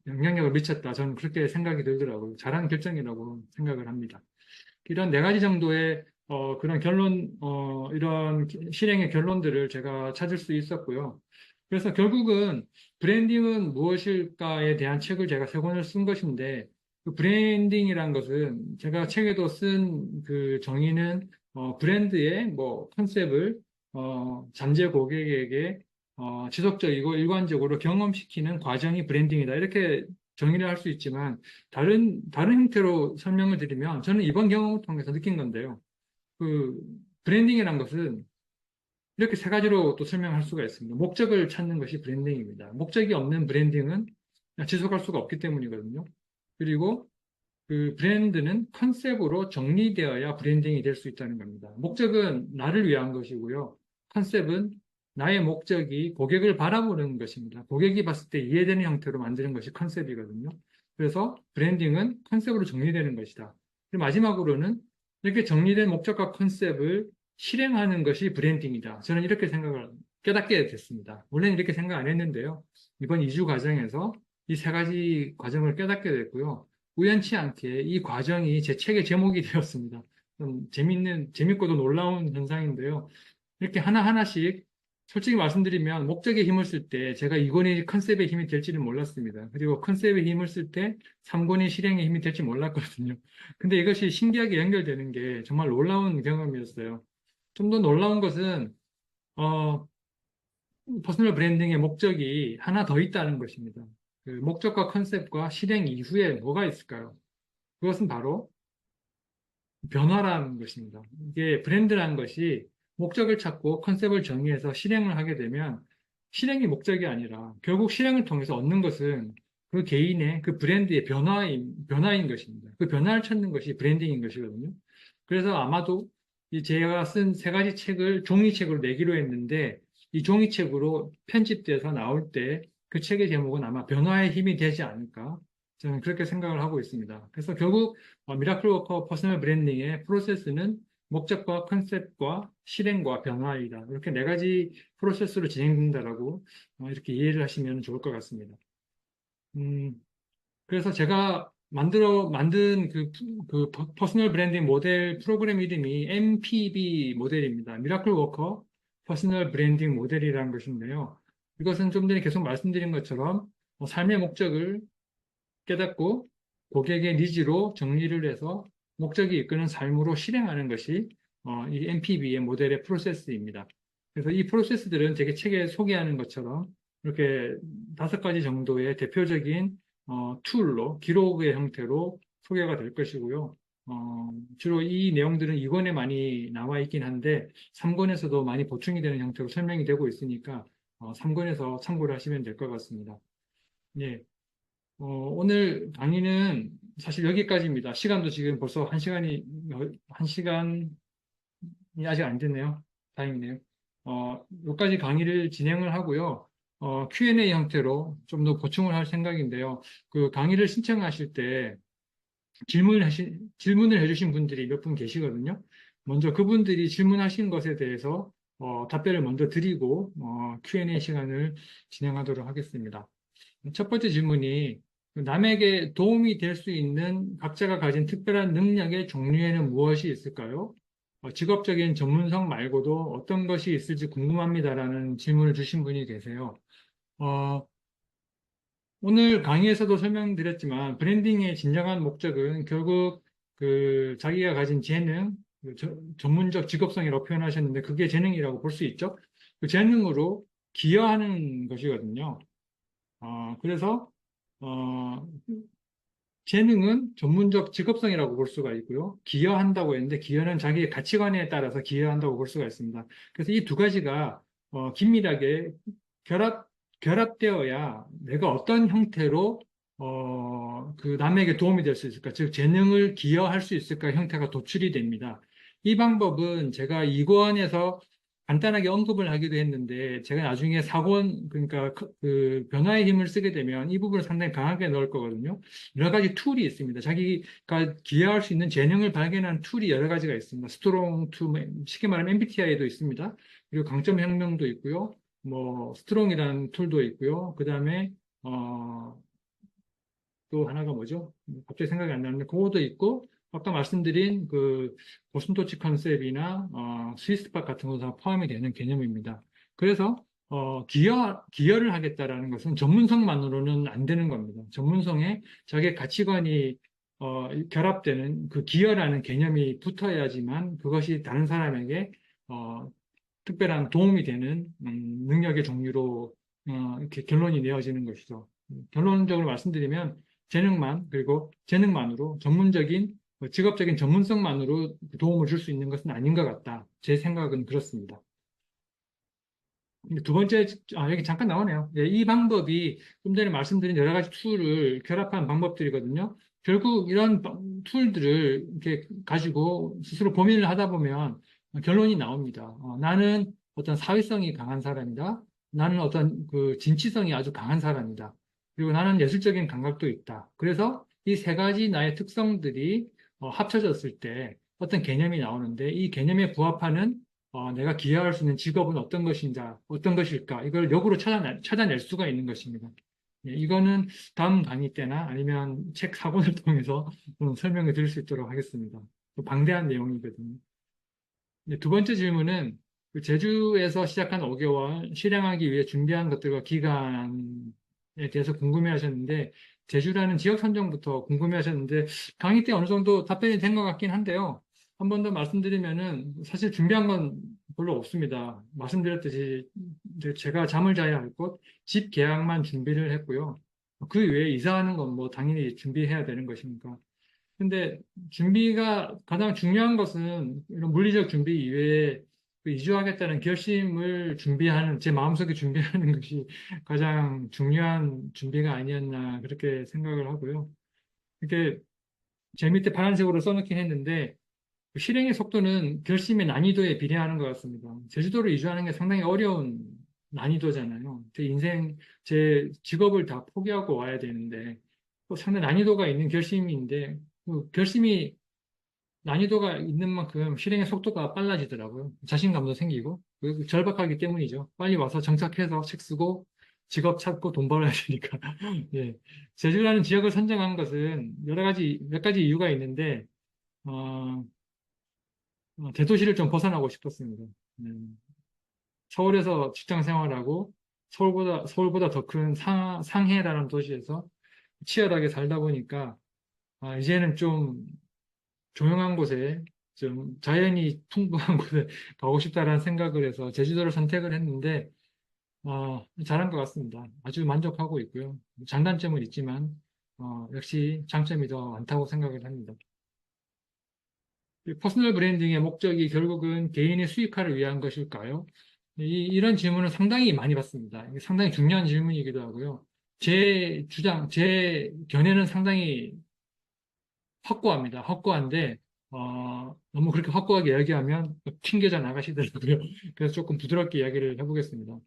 S1: 영향력을 미쳤다. 저는 그렇게 생각이 들더라고요. 잘한 결정이라고 생각을 합니다. 이런 네 가지 정도의 그런 이런 실행의 결론들을 제가 찾을 수 있었고요. 그래서 결국은 브랜딩은 무엇일까에 대한 책을 제가 3권을 쓴 것인데, 그 브랜딩이란 것은 제가 책에도 쓴 그 정의는 브랜드의 뭐 컨셉을 잠재 고객에게 지속적이고 일관적으로 경험시키는 과정이 브랜딩이다. 이렇게 정의를 할 수 있지만 다른 형태로 설명을 드리면 저는 이번 경험을 통해서 느낀 건데요. 그 브랜딩이란 것은 이렇게 세 가지로 또 설명할 수가 있습니다. 목적을 찾는 것이 브랜딩입니다. 목적이 없는 브랜딩은 지속할 수가 없기 때문이거든요. 그리고 그 브랜드는 컨셉으로 정리되어야 브랜딩이 될 수 있다는 겁니다. 목적은 나를 위한 것이고요. 컨셉은 나의 목적이 고객을 바라보는 것입니다. 고객이 봤을 때 이해되는 형태로 만드는 것이 컨셉이거든요. 그래서 브랜딩은 컨셉으로 정리되는 것이다. 그리고 마지막으로는 이렇게 정리된 목적과 컨셉을 실행하는 것이 브랜딩이다. 저는 이렇게 생각을 깨닫게 됐습니다. 원래는 이렇게 생각 안 했는데요. 이번 2주 과정에서 이 세 가지 과정을 깨닫게 됐고요. 우연치 않게 이 과정이 제 책의 제목이 되었습니다. 좀 재밌고도 놀라운 현상인데요. 이렇게 하나하나씩 솔직히 말씀드리면 목적에 힘을 쓸 때 제가 2권이 컨셉의 힘이 될지는 몰랐습니다. 그리고 컨셉의 힘을 쓸 때 3권이 실행의 힘이 될지 몰랐거든요. 근데 이것이 신기하게 연결되는 게 정말 놀라운 경험이었어요. 좀 더 놀라운 것은, 어, 퍼스널 브랜딩의 목적이 하나 더 있다는 것입니다. 그 목적과 컨셉과 실행 이후에 뭐가 있을까요? 그것은 바로 변화라는 것입니다. 이게 브랜드라는 것이 목적을 찾고 컨셉을 정의해서 실행을 하게 되면 실행이 목적이 아니라 결국 실행을 통해서 얻는 것은 그 개인의 그 브랜드의 변화인 것입니다. 그 변화를 찾는 것이 브랜딩인 것이거든요. 그래서 아마도 이 제가 쓴 세 가지 책을 종이책으로 내기로 했는데 이 종이책으로 편집돼서 나올 때 그 책의 제목은 아마 변화의 힘이 되지 않을까 저는 그렇게 생각을 하고 있습니다. 그래서 결국 미라클 워커 퍼스널 브랜딩의 프로세스는 목적과 컨셉과 실행과 변화이다. 이렇게 네 가지 프로세스로 진행된다라고 이렇게 이해를 하시면 좋을 것 같습니다. 음, 그래서 제가 만든 그 퍼스널 브랜딩 모델 프로그램 이름이 MPB 모델입니다. 미라클 워커 퍼스널 브랜딩 모델이라는 것인데요. 이것은 좀 전에 계속 말씀드린 것처럼 삶의 목적을 깨닫고 고객의 니즈로 정리를 해서 목적이 이끄는 삶으로 실행하는 것이 이 MPB의 모델의 프로세스입니다. 그래서 이 프로세스들은 제게 책에 소개하는 것처럼 이렇게 5가지 정도의 대표적인 툴로 기록의 형태로 소개가 될 것이고요. 주로 이 내용들은 2권에 많이 나와 있긴 한데 3권에서도 많이 보충이 되는 형태로 설명이 되고 있으니까 3권에서 참고를 하시면 될 것 같습니다. 예. 오늘 강의는 사실 여기까지입니다. 시간도 지금 벌써 한 시간이 아직 안 됐네요. 다행이네요. 여기까지 강의를 진행을 하고요. Q&A 형태로 좀 더 보충을 할 생각인데요. 그 강의를 신청하실 때 질문을 해주신 분들이 몇 분 계시거든요. 먼저 그분들이 질문하신 것에 대해서 답변을 먼저 드리고 Q&A 시간을 진행하도록 하겠습니다. 첫 번째 질문이 남에게 도움이 될 수 있는 각자가 가진 특별한 능력의 종류에는 무엇이 있을까요? 직업적인 전문성 말고도 어떤 것이 있을지 궁금합니다라는 질문을 주신 분이 계세요. 어, 오늘 강의에서도 설명드렸지만 브랜딩의 진정한 목적은 결국 그 자기가 가진 재능, 전문적 직업성이라고 표현하셨는데 그게 재능이라고 볼 수 있죠. 그 재능으로 기여하는 것이거든요. 그래서 어, 재능은 전문적 직업성이라고 볼 수가 있고요. 기여한다고 했는데 기여는 자기의 가치관에 따라서 기여한다고 볼 수가 있습니다. 그래서 이 두 가지가 긴밀하게 결합, 결합되어야 내가 어떤 형태로 그 남에게 도움이 될 수 있을까, 즉 재능을 기여할 수 있을까 형태가 도출이 됩니다. 이 방법은 제가 2권에서 간단하게 언급을 하기도 했는데 제가 나중에 4권 그러니까 그 변화의 힘을 쓰게 되면 이 부분을 상당히 강하게 넣을 거거든요. 여러 가지 툴이 있습니다. 자기가 기여할 수 있는 재능을 발견하는 툴이 여러 가지가 있습니다. 스트롱 툴, 쉽게 말하면 MBTI도 있습니다. 그리고 강점 혁명도 있고요. 뭐 스트롱이라는 툴도 있고요. 그다음에 또 하나가 뭐죠? 갑자기 생각이 안 나는데 그것도 있고 아까 말씀드린 그 보슨토치 컨셉이나 스위스팟 같은 것도 다 포함이 되는 개념입니다. 그래서 기여를 하겠다라는 것은 전문성만으로는 안 되는 겁니다. 전문성에 자기의 가치관이 결합되는 그 기여라는 개념이 붙어야지만 그것이 다른 사람에게 어, 특별한 도움이 되는 능력의 종류로 이렇게 결론이 내어지는 것이죠. 결론적으로 말씀드리면 재능만 그리고 재능만으로 전문적인 직업적인 전문성만으로 도움을 줄 수 있는 것은 아닌 것 같다. 제 생각은 그렇습니다. 근데 두 번째, 여기 잠깐 나오네요. 예, 이 방법이 좀 전에 말씀드린 여러 가지 툴을 결합한 방법들이거든요. 결국 이런 툴들을 이렇게 가지고 스스로 고민을 하다 보면 결론이 나옵니다. 나는 어떤 사회성이 강한 사람이다. 나는 어떤 그 진취성이 아주 강한 사람이다. 그리고 나는 예술적인 감각도 있다. 그래서 이 세 가지 나의 특성들이 합쳐졌을 때 어떤 개념이 나오는데 이 개념에 부합하는 내가 기여할 수 있는 직업은 어떤 것일까? 이걸 역으로 찾아낼 수가 있는 것입니다. 예, 이거는 다음 강의 때나 아니면 책 4권을 통해서 좀 설명을 드릴 수 있도록 하겠습니다. 또 방대한 내용이거든요. 이제 두 번째 질문은 그 제주에서 시작한 5개월 실행하기 위해 준비한 것들과 기간에 대해서 궁금해 하셨는데, 제주라는 지역 선정부터 궁금해 하셨는데, 강의 때 어느 정도 답변이 된 것 같긴 한데요. 한 번 더 말씀드리면은 사실 준비한 건 별로 없습니다. 말씀드렸듯이 이제 제가 잠을 자야 할 곳, 집 계약만 준비를 했고요. 그 외에 이사하는 건 뭐 당연히 준비해야 되는 것이니까. 근데 준비가 가장 중요한 것은 이런 물리적 준비 이외에 그 이주하겠다는 결심을 준비하는, 제 마음속에 준비하는 것이 가장 중요한 준비가 아니었나 그렇게 생각을 하고요. 이렇게 제 밑에 파란색으로 써놓긴 했는데 그 실행의 속도는 결심의 난이도에 비례하는 것 같습니다. 제주도로 이주하는 게 상당히 어려운 난이도잖아요. 제 직업을 다 포기하고 와야 되는데 또 상당히 난이도가 있는 결심인데 그 결심이 난이도가 있는 만큼 실행의 속도가 빨라지더라고요. 자신감도 생기고 그 절박하기 때문이죠. 빨리 와서 정착해서 책 쓰고 직업 찾고 돈 벌어야 되니까. 예. 제주라는 지역을 선정한 것은 몇 가지 이유가 있는데 어, 대도시를 좀 벗어나고 싶었습니다. 서울에서 직장 생활하고 서울보다 더 큰 상해라는 도시에서 치열하게 살다 보니까 이제는 좀 조용한 곳에 좀 자연이 풍부한 곳에 가고 싶다라는 생각을 해서 제주도를 선택을 했는데 잘한 것 같습니다. 아주 만족하고 있고요. 장단점은 있지만 역시 장점이 더 많다고 생각을 합니다. 이 퍼스널 브랜딩의 목적이 결국은 개인의 수익화를 위한 것일까요? 이런 질문을 상당히 많이 받습니다. 이게 상당히 중요한 질문이기도 하고요. 제 견해는 상당히 확고합니다. 확고한데, 너무 그렇게 확고하게 이야기하면 튕겨져 나가시더라고요. 그래서 조금 부드럽게 이야기를 해보겠습니다.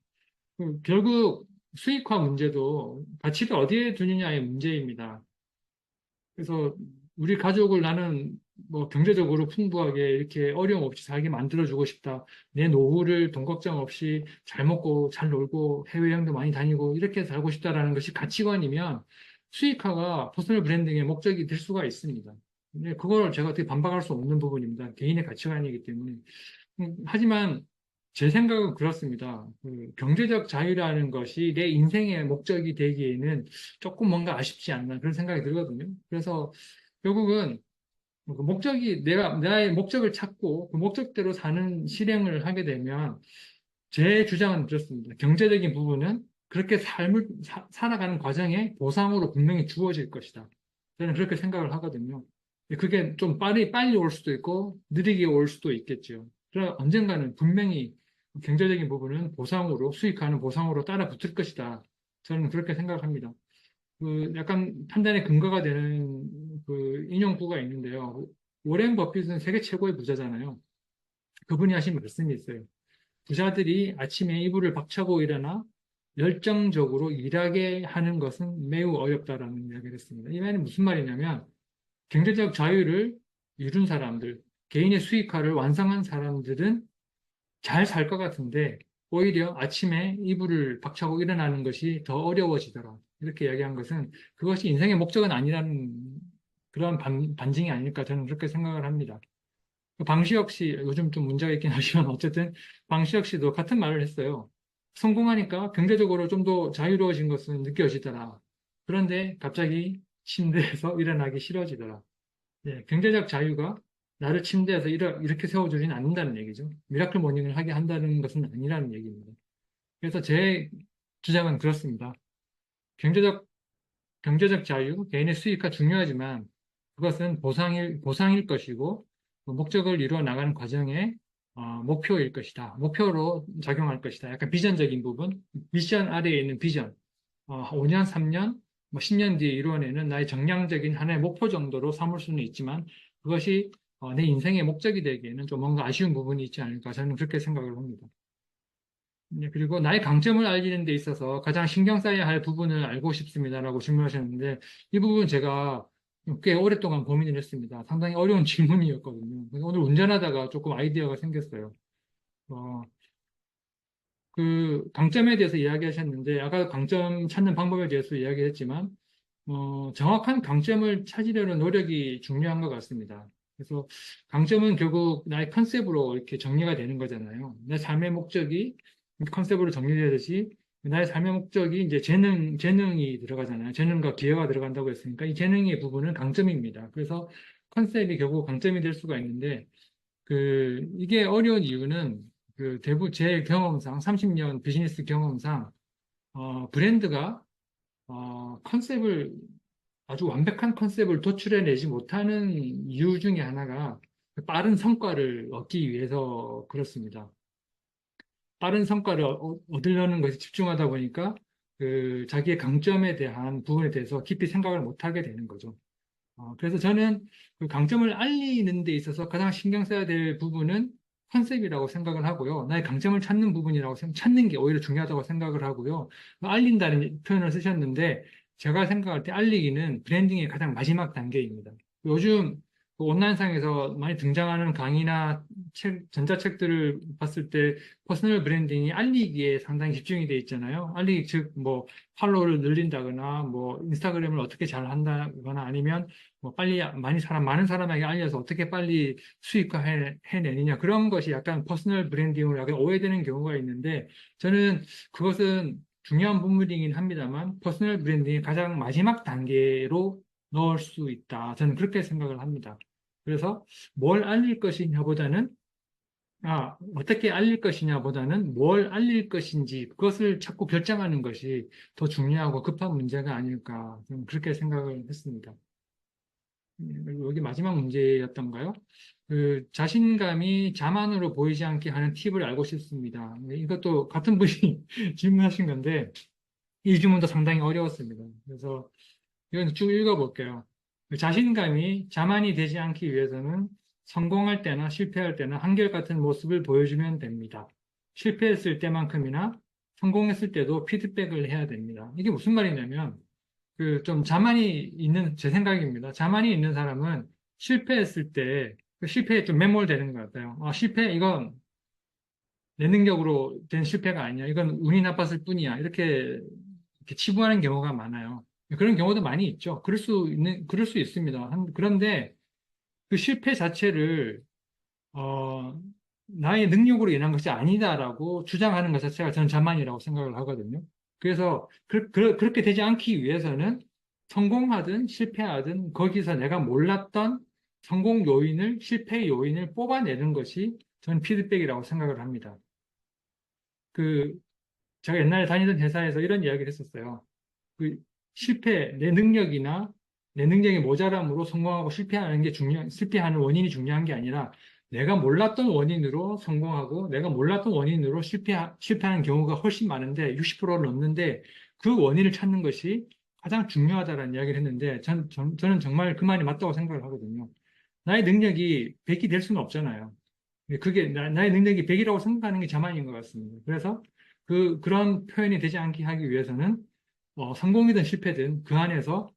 S1: 결국 수익화 문제도 가치를 어디에 두느냐의 문제입니다. 그래서 우리 가족을 나는 뭐 경제적으로 풍부하게 이렇게 어려움 없이 살게 만들어주고 싶다. 내 노후를 돈 걱정 없이 잘 먹고 잘 놀고 해외여행도 많이 다니고 이렇게 살고 싶다라는 것이 가치관이면 수익화가 퍼스널 브랜딩의 목적이 될 수가 있습니다. 근데 그걸 제가 어떻게 반박할 수 없는 부분입니다. 개인의 가치관이기 때문에. 하지만 제 생각은 그렇습니다. 그 경제적 자유라는 것이 내 인생의 목적이 되기에는 조금 뭔가 아쉽지 않나 그런 생각이 들거든요. 그래서 결국은 그 나의 목적을 찾고 그 목적대로 사는 실행을 하게 되면 제 주장은 그렇습니다. 경제적인 부분은 그렇게 살아가는 과정에 보상으로 분명히 주어질 것이다. 저는 그렇게 생각을 하거든요. 그게 좀 빨리 올 수도 있고 느리게 올 수도 있겠죠. 그러나 언젠가는 분명히 경제적인 부분은 수익하는 보상으로 따라 붙을 것이다. 저는 그렇게 생각합니다. 그 약간 판단의 근거가 되는 그 인용구가 있는데요. 워렌 버핏은 세계 최고의 부자잖아요. 그분이 하신 말씀이 있어요. 부자들이 아침에 이불을 박차고 일어나 열정적으로 일하게 하는 것은 매우 어렵다라는 이야기를 했습니다. 이 말은 무슨 말이냐면 경제적 자유를 이룬 사람들, 개인의 수익화를 완성한 사람들은 잘 살 것 같은데 오히려 아침에 이불을 박차고 일어나는 것이 더 어려워지더라. 이렇게 이야기한 것은 그것이 인생의 목적은 아니라는 그런 반증이 아닐까 저는 그렇게 생각을 합니다. 방시혁 씨, 요즘 좀 문제가 있긴 하지만 어쨌든 방시혁 씨도 같은 말을 했어요. 성공하니까 경제적으로 좀 더 자유로워진 것은 느껴지더라. 그런데 갑자기 침대에서 일어나기 싫어지더라. 예, 경제적 자유가 나를 침대에서 이렇게 세워주지는 않는다는 얘기죠. 미라클 모닝을 하게 한다는 것은 아니라는 얘기입니다. 그래서 제 주장은 그렇습니다. 경제적, 경제적 자유, 개인의 수익화 중요하지만 그것은 보상일 것이고 목적을 이루어 나가는 과정의 목표일 것이다. 목표로 작용할 것이다. 약간 비전적인 부분, 미션 아래에 있는 비전, 5년, 3년, 뭐 10년 뒤에 이루어내는 나의 정량적인 하나의 목표 정도로 삼을 수는 있지만 그것이 내 인생의 목적이 되기에는 좀 뭔가 아쉬운 부분이 있지 않을까 저는 그렇게 생각을 합니다. 네, 그리고 나의 강점을 알리는 데 있어서 가장 신경 써야 할 부분을 알고 싶습니다라고 질문하셨는데 이 부분 제가 꽤 오랫동안 고민을 했습니다. 상당히 어려운 질문이었거든요. 그래서 오늘 운전하다가 조금 아이디어가 생겼어요. 어, 그 강점에 대해서 이야기하셨는데 아까 강점 찾는 방법에 대해서 이야기했지만 정확한 강점을 찾으려는 노력이 중요한 것 같습니다. 그래서 강점은 결국 나의 컨셉으로 이렇게 정리가 되는 거잖아요. 내 삶의 목적이 컨셉으로 정리되듯이 나의 삶의 목적이 이제 재능이 들어가잖아요. 재능과 기여가 들어간다고 했으니까 이 재능의 부분은 강점입니다. 그래서 컨셉이 결국 강점이 될 수가 있는데 이게 어려운 이유는 대부분 제 경험상, 30년 비즈니스 경험상, 브랜드가, 컨셉을, 아주 완벽한 컨셉을 도출해내지 못하는 이유 중에 하나가 빠른 성과를 얻기 위해서 그렇습니다. 빠른 성과를 얻으려는 것에 집중하다 보니까 자기의 강점에 대한 부분에 대해서 깊이 생각을 못하게 되는 거죠. 그래서 저는 그 강점을 알리는 데 있어서 가장 신경 써야 될 부분은 컨셉이라고 생각을 하고요. 나의 강점을 찾는 부분이라고 찾는 게 오히려 중요하다고 생각을 하고요. 알린다는 표현을 쓰셨는데 제가 생각할 때 알리기는 브랜딩의 가장 마지막 단계입니다. 요즘 그 온라인상에서 많이 등장하는 강의나 전자책들을 봤을 때 퍼스널 브랜딩이 알리기에 상당히 집중이 돼 있잖아요. 알리기 즉 뭐 팔로우를 늘린다거나 뭐 인스타그램을 어떻게 잘 한다거나 아니면 뭐 빨리 많은 사람에게 알려서 어떻게 빨리 해내느냐 그런 것이 약간 퍼스널 브랜딩으로 약간 오해되는 경우가 있는데 저는 그것은 중요한 부분이긴 합니다만 퍼스널 브랜딩의 가장 마지막 단계로 넣을 수 있다. 저는 그렇게 생각을 합니다. 그래서 뭘 알릴 것이냐보다는 어떻게 알릴 것이냐보다는 뭘 알릴 것인지 그것을 자꾸 결정하는 것이 더 중요하고 급한 문제가 아닐까 저는 그렇게 생각을 했습니다. 그리고 여기 마지막 문제였던가요? 자신감이 자만으로 보이지 않게 하는 팁을 알고 싶습니다. 이것도 같은 분이 질문하신 건데, 이 질문도 상당히 어려웠습니다. 그래서 이건 쭉 읽어볼게요. 자신감이 자만이 되지 않기 위해서는 성공할 때나 실패할 때나 한결같은 모습을 보여주면 됩니다. 실패했을 때만큼이나 성공했을 때도 피드백을 해야 됩니다. 이게 무슨 말이냐면, 좀 자만이 있는, 제 생각입니다. 자만이 있는 사람은 실패했을 때, 그 실패에 좀 매몰되는 것 같아요. 실패, 이건 내 능력으로 된 실패가 아니야. 이건 운이 나빴을 뿐이야. 이렇게 치부하는 경우가 많아요. 그런 경우도 많이 있죠. 그럴 수 있습니다. 그런데 그 실패 자체를, 어, 나의 능력으로 인한 것이 아니다라고 주장하는 것 자체가 저는 자만이라고 생각을 하거든요. 그래서 그렇게 되지 않기 위해서는 성공하든 실패하든 거기서 내가 몰랐던 성공 요인을, 실패 요인을 뽑아내는 것이 저는 피드백이라고 생각을 합니다. 그, 제가 옛날에 다니던 회사에서 이런 이야기를 했었어요. 그 내 능력이 모자람으로 성공하고 실패하는 원인이 중요한 게 아니라 내가 몰랐던 원인으로 성공하고 내가 몰랐던 원인으로 실패하는 경우가 훨씬 많은데 60%를 넘는데 그 원인을 찾는 것이 가장 중요하다는 이야기를 했는데 저는 정말 그 말이 맞다고 생각을 하거든요. 나의 능력이 100이 될 수는 없잖아요. 그게 나의 능력이 100이라고 생각하는 게 자만인 것 같습니다. 그래서 그런 표현이 되지 않게 하기 위해서는 성공이든 실패든 그 안에서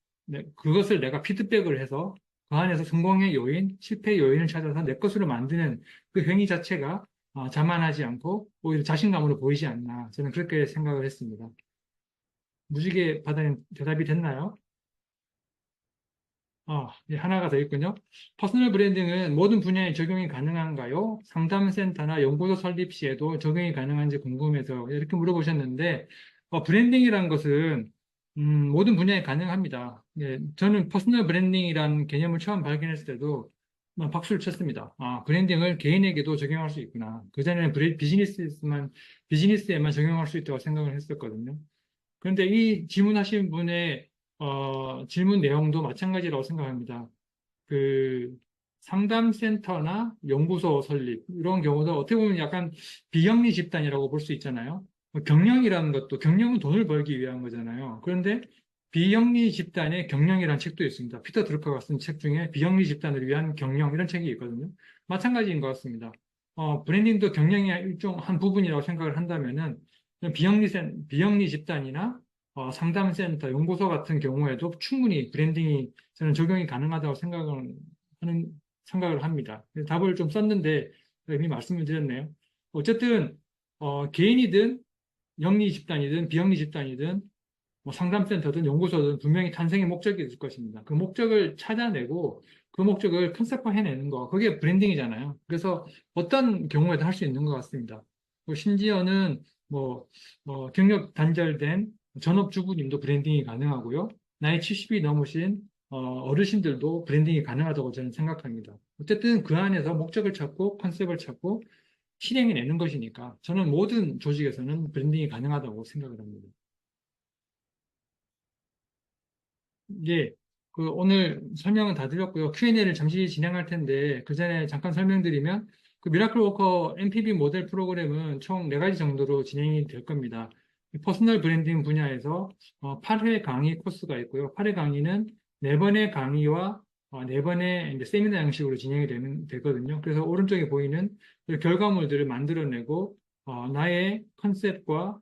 S1: 그것을 내가 피드백을 해서 그 안에서 성공의 요인, 실패의 요인을 찾아서 내 것으로 만드는 그 행위 자체가 자만하지 않고 오히려 자신감으로 보이지 않나 저는 그렇게 생각을 했습니다. 무지개 바다님 대답이 됐나요? 하나가 더 있군요. 퍼스널 브랜딩은 모든 분야에 적용이 가능한가요? 상담센터나 연구소 설립 시에도 적용이 가능한지 궁금해서 이렇게 물어보셨는데, 브랜딩이라는 것은 모든 분야에 가능합니다. 예, 저는 퍼스널 브랜딩이라는 개념을 처음 발견했을 때도 박수를 쳤습니다. 브랜딩을 개인에게도 적용할 수 있구나. 그전에는 비즈니스에만 적용할 수 있다고 생각을 했었거든요. 그런데 이 질문하신 분의 질문 내용도 마찬가지라고 생각합니다. 그 상담센터나 연구소 설립 이런 경우도 어떻게 보면 약간 비영리 집단이라고 볼 수 있잖아요. 경영이라는 것도 경영은 돈을 벌기 위한 거잖아요. 그런데 비영리 집단의 경영이라는 책도 있습니다. 피터 드루커가 쓴 책 중에 비영리 집단을 위한 경영 이런 책이 있거든요. 마찬가지인 것 같습니다. 브랜딩도 경영의 일종 한 부분이라고 생각을 한다면은 비영리 집단이나 상담센터, 연구소 같은 경우에도 충분히 브랜딩이 저는 적용이 가능하다고 생각을 합니다. 그래서 답을 좀 썼는데 이미 말씀을 드렸네요. 어쨌든 개인이든 영리 집단이든 비영리 집단이든 뭐 상담센터든 연구소든 분명히 탄생의 목적이 있을 것입니다. 그 목적을 찾아내고 그 목적을 컨셉화 해내는 거, 그게 브랜딩이잖아요. 그래서 어떤 경우에도 할 수 있는 것 같습니다. 심지어는 경력 단절된 전업주부님도 브랜딩이 가능하고요. 나이 70이 넘으신 어르신들도 브랜딩이 가능하다고 저는 생각합니다. 어쨌든 그 안에서 목적을 찾고 컨셉을 찾고 실행해내는 것이니까 저는 모든 조직에서는 브랜딩이 가능하다고 생각을 합니다. 예, 오늘 설명은 다 드렸고요. Q&A를 잠시 진행할 텐데, 그 전에 잠깐 설명드리면, 그 미라클 워커 MPB 모델 프로그램은 총 4가지 정도로 진행이 될 겁니다. 이 퍼스널 브랜딩 분야에서 8회 강의 코스가 있고요. 8회 강의는 4번의 강의와 4번의 이제 세미나 형식으로 진행이 되거든요. 그래서 오른쪽에 보이는 그 결과물들을 만들어내고, 나의 컨셉과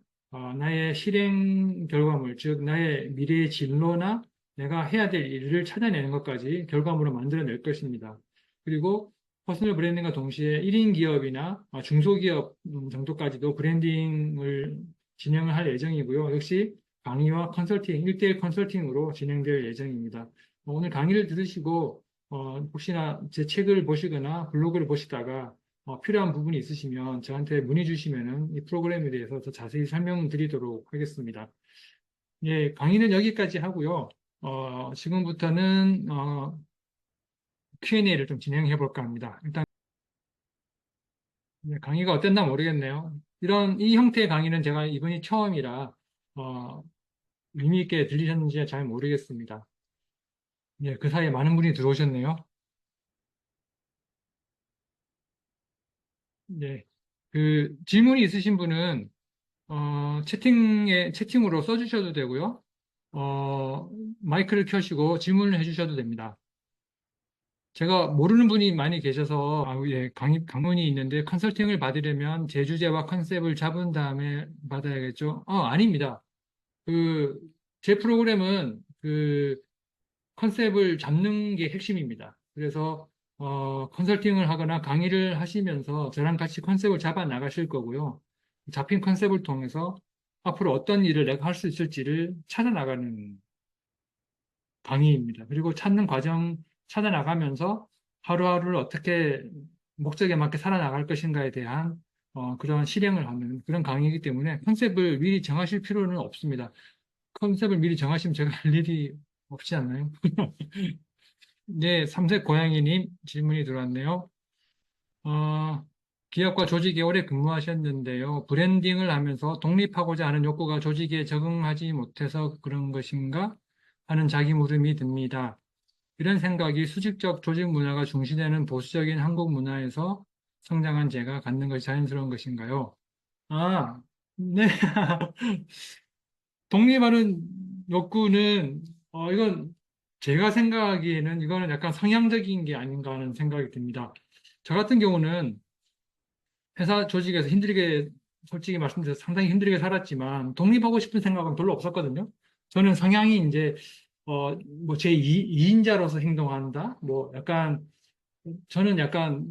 S1: 나의 실행 결과물, 즉, 나의 미래의 진로나 내가 해야 될 일을 찾아내는 것까지 결과물을 만들어낼 것입니다. 그리고 퍼스널 브랜딩과 동시에 1인 기업이나 중소기업 정도까지도 브랜딩을 진행을 할 예정이고요. 역시 강의와 컨설팅, 1대1 컨설팅으로 진행될 예정입니다. 오늘 강의를 들으시고 혹시나 제 책을 보시거나 블로그를 보시다가 필요한 부분이 있으시면 저한테 문의 주시면은 이 프로그램에 대해서 더 자세히 설명드리도록 하겠습니다. 예, 강의는 여기까지 하고요. 지금부터는 Q&A를 좀 진행해 볼까 합니다. 일단 강의가 어땠나 모르겠네요. 이 형태의 강의는 제가 이번이 처음이라 어, 의미 있게 들리셨는지 잘 모르겠습니다. 예, 그 사이에 많은 분이 들어오셨네요. 네, 그 질문이 있으신 분은 채팅으로 써주셔도 되고요. 어, 마이크를 켜시고 질문을 해주셔도 됩니다. 제가 모르는 분이 많이 계셔서 예, 강문이 있는데 컨설팅을 받으려면 제주제와 컨셉을 잡은 다음에 받아야겠죠? 아닙니다. 그 제 프로그램은 그 컨셉을 잡는 게 핵심입니다. 그래서 컨설팅을 하거나 강의를 하시면서 저랑 같이 컨셉을 잡아 나가실 거고요. 잡힌 컨셉을 통해서 앞으로 어떤 일을 내가 할 수 있을지를 찾아 나가는 강의입니다. 그리고 찾아 나가면서 하루하루를 어떻게 목적에 맞게 살아나갈 것인가에 대한 그런 실행을 하는 그런 강의이기 때문에 컨셉을 미리 정하실 필요는 없습니다. 컨셉을 미리 정하시면 제가 할 일이 없지 않나요? 네, 삼색 고양이님 질문이 들어왔네요. 어, 기업과 조직에 오래 근무하셨는데요. 브랜딩을 하면서 독립하고자 하는 욕구가 조직에 적응하지 못해서 그런 것인가 하는 자기 물음이 듭니다. 이런 생각이 수직적 조직 문화가 중시되는 보수적인 한국 문화에서 성장한 제가 갖는 것이 자연스러운 것인가요? 네. 독립하는 욕구는, 이건 제가 생각하기에는 이거는 약간 성향적인 게 아닌가 하는 생각이 듭니다. 저 같은 경우는 회사 조직에서 솔직히 말씀드려서 상당히 힘들게 살았지만 독립하고 싶은 생각은 별로 없었거든요. 저는 성향이 이제, 제 2인자로서 행동한다? 저는 약간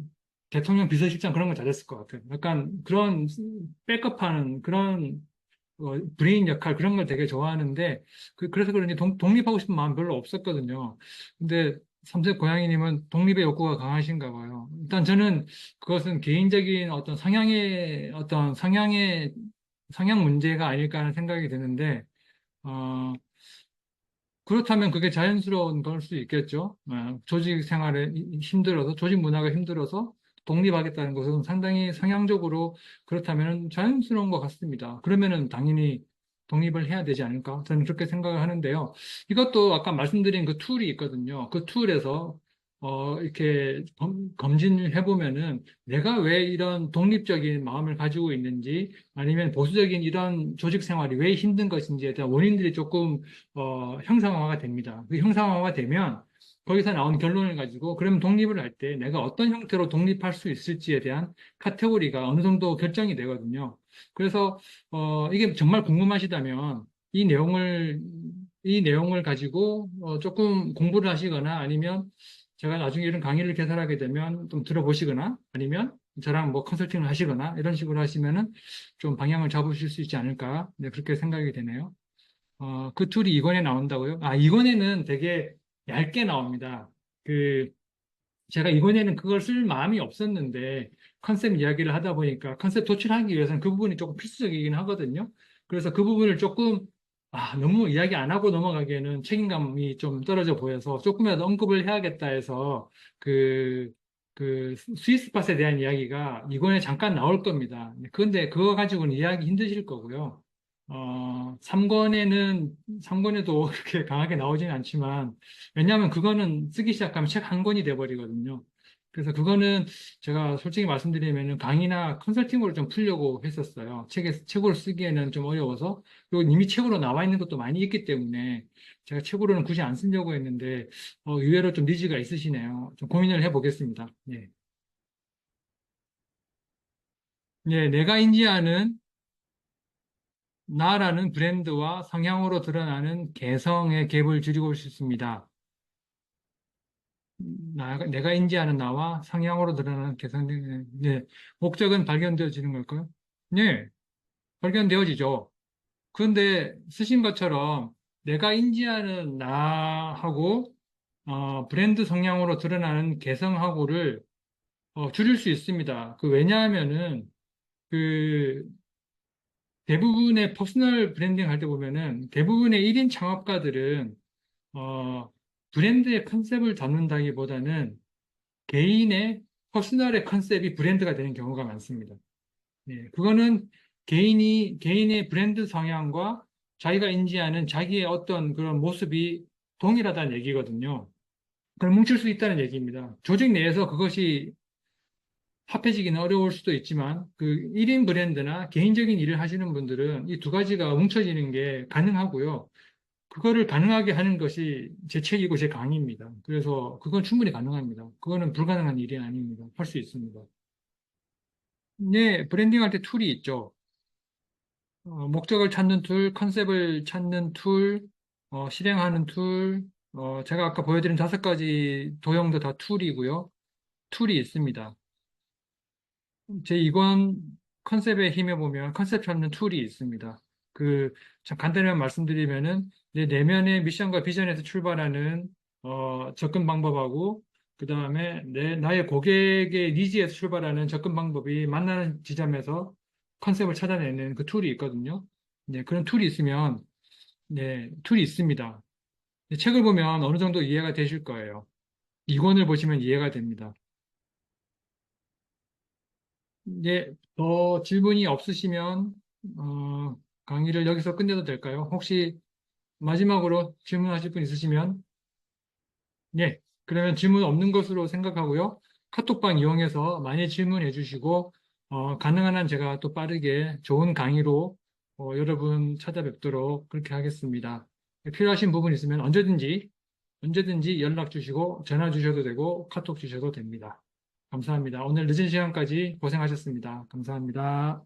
S1: 대통령 비서실장 그런 걸 잘했을 것 같아요. 약간 그런 백업하는 그런 브레인 역할 그런 걸 되게 좋아하는데 그래서 그런지 독립하고 싶은 마음 별로 없었거든요. 근데 삼색 고양이님은 독립의 욕구가 강하신가 봐요. 일단 저는 그것은 개인적인 성향의 성향 문제가 아닐까 하는 생각이 드는데 어, 그렇다면 그게 자연스러운 걸 수 있겠죠. 조직 생활에 힘들어서, 조직 문화가 힘들어서 독립하겠다는 것은 상당히 성향적으로 그렇다면 자연스러운 것 같습니다. 그러면은 당연히 독립을 해야 되지 않을까? 저는 그렇게 생각을 하는데요. 이것도 아까 말씀드린 그 툴이 있거든요. 그 툴에서 이렇게 검진을 해보면은 내가 왜 이런 독립적인 마음을 가지고 있는지 아니면 보수적인 이런 조직 생활이 왜 힘든 것인지에 대한 원인들이 조금 형상화가 됩니다. 그 형상화가 되면 거기서 나온 결론을 가지고 그러면 독립을 할 때 내가 어떤 형태로 독립할 수 있을지에 대한 카테고리가 어느 정도 결정이 되거든요. 그래서 이게 정말 궁금하시다면 이 내용을 이 내용을 가지고 조금 공부를 하시거나 아니면 제가 나중에 이런 강의를 개설하게 되면 좀 들어보시거나 아니면 저랑 뭐 컨설팅을 하시거나 이런 식으로 하시면은 좀 방향을 잡으실 수 있지 않을까 네, 그렇게 생각이 되네요. 그 툴이 2권에 나온다고요? 2권에는 되게 얇게 나옵니다. 그, 제가 2권에는 그걸 쓸 마음이 없었는데, 컨셉 이야기를 하다 보니까 컨셉 도출하기 위해서는 그 부분이 조금 필수적이긴 하거든요. 그래서 그 부분을 조금, 너무 이야기 안 하고 넘어가기에는 책임감이 좀 떨어져 보여서 조금이라도 언급을 해야겠다 해서 그, 그 스위스팟에 대한 이야기가 2권에 잠깐 나올 겁니다. 그런데 그거 가지고는 이야기 힘드실 거고요. 3권에도 그렇게 강하게 나오지는 않지만, 왜냐하면 그거는 쓰기 시작하면 책 한 권이 돼버리거든요. 그래서 그거는 제가 솔직히 말씀드리면 강의나 컨설팅으로 좀 풀려고 했었어요. 책으로 쓰기에는 좀 어려워서. 그리고 이미 책으로 나와 있는 것도 많이 있기 때문에 제가 책으로는 굳이 안 쓰려고 했는데, 의외로 좀 니즈가 있으시네요. 좀 고민을 해보겠습니다. 예. 예, 내가 인지하는 나라는 브랜드와 성향으로 드러나는 개성의 갭을 줄이고 싶습니다. 내가 인지하는 나와 성향으로 드러나는 개성, 네. 목적은 발견되어지는 걸까요? 네, 발견되어지죠. 그런데 쓰신 것처럼 내가 인지하는 나하고 브랜드 성향으로 드러나는 개성하고를 줄일 수 있습니다. 왜냐하면은 그 대부분의 퍼스널 브랜딩 할 때 보면은 대부분의 1인 창업가들은 어, 브랜드의 컨셉을 잡는다기보다는 개인의 퍼스널의 컨셉이 브랜드가 되는 경우가 많습니다. 예, 그거는 개인의 브랜드 성향과 자기가 인지하는 자기의 어떤 그런 모습이 동일하다는 얘기거든요. 그걸 뭉칠 수 있다는 얘기입니다. 조직 내에서 그것이 합해지기는 어려울 수도 있지만 그 1인 브랜드나 개인적인 일을 하시는 분들은 이 두 가지가 뭉쳐지는 게 가능하고요. 그거를 가능하게 하는 것이 제 책이고 제 강의입니다. 그래서 그건 충분히 가능합니다. 그거는 불가능한 일이 아닙니다. 할 수 있습니다. 네, 브랜딩 할 때 툴이 있죠. 목적을 찾는 툴, 컨셉을 찾는 툴, 실행하는 툴, 제가 아까 보여드린 5가지 도형도 다 툴이고요. 툴이 있습니다. 제 이권 컨셉에 힘에 보면 컨셉 찾는 툴이 있습니다. 참 간단히 말씀드리면은 내 내면의 미션과 비전에서 출발하는 접근 방법하고 그 다음에 나의 고객의 니즈에서 출발하는 접근 방법이 만나는 지점에서 컨셉을 찾아내는 그 툴이 있거든요. 네, 그런 툴이 있으면 네, 툴이 있습니다. 책을 보면 어느 정도 이해가 되실 거예요. 이권을 보시면 이해가 됩니다. 예, 더 질문이 없으시면, 강의를 여기서 끝내도 될까요? 혹시 마지막으로 질문하실 분 있으시면, 예, 그러면 질문 없는 것으로 생각하고요. 카톡방 이용해서 많이 질문해 주시고, 가능한 한 제가 또 빠르게 좋은 강의로 여러분 찾아뵙도록 그렇게 하겠습니다. 필요하신 부분 있으면 언제든지 연락 주시고, 전화 주셔도 되고, 카톡 주셔도 됩니다. 감사합니다. 오늘 늦은 시간까지 고생하셨습니다. 감사합니다.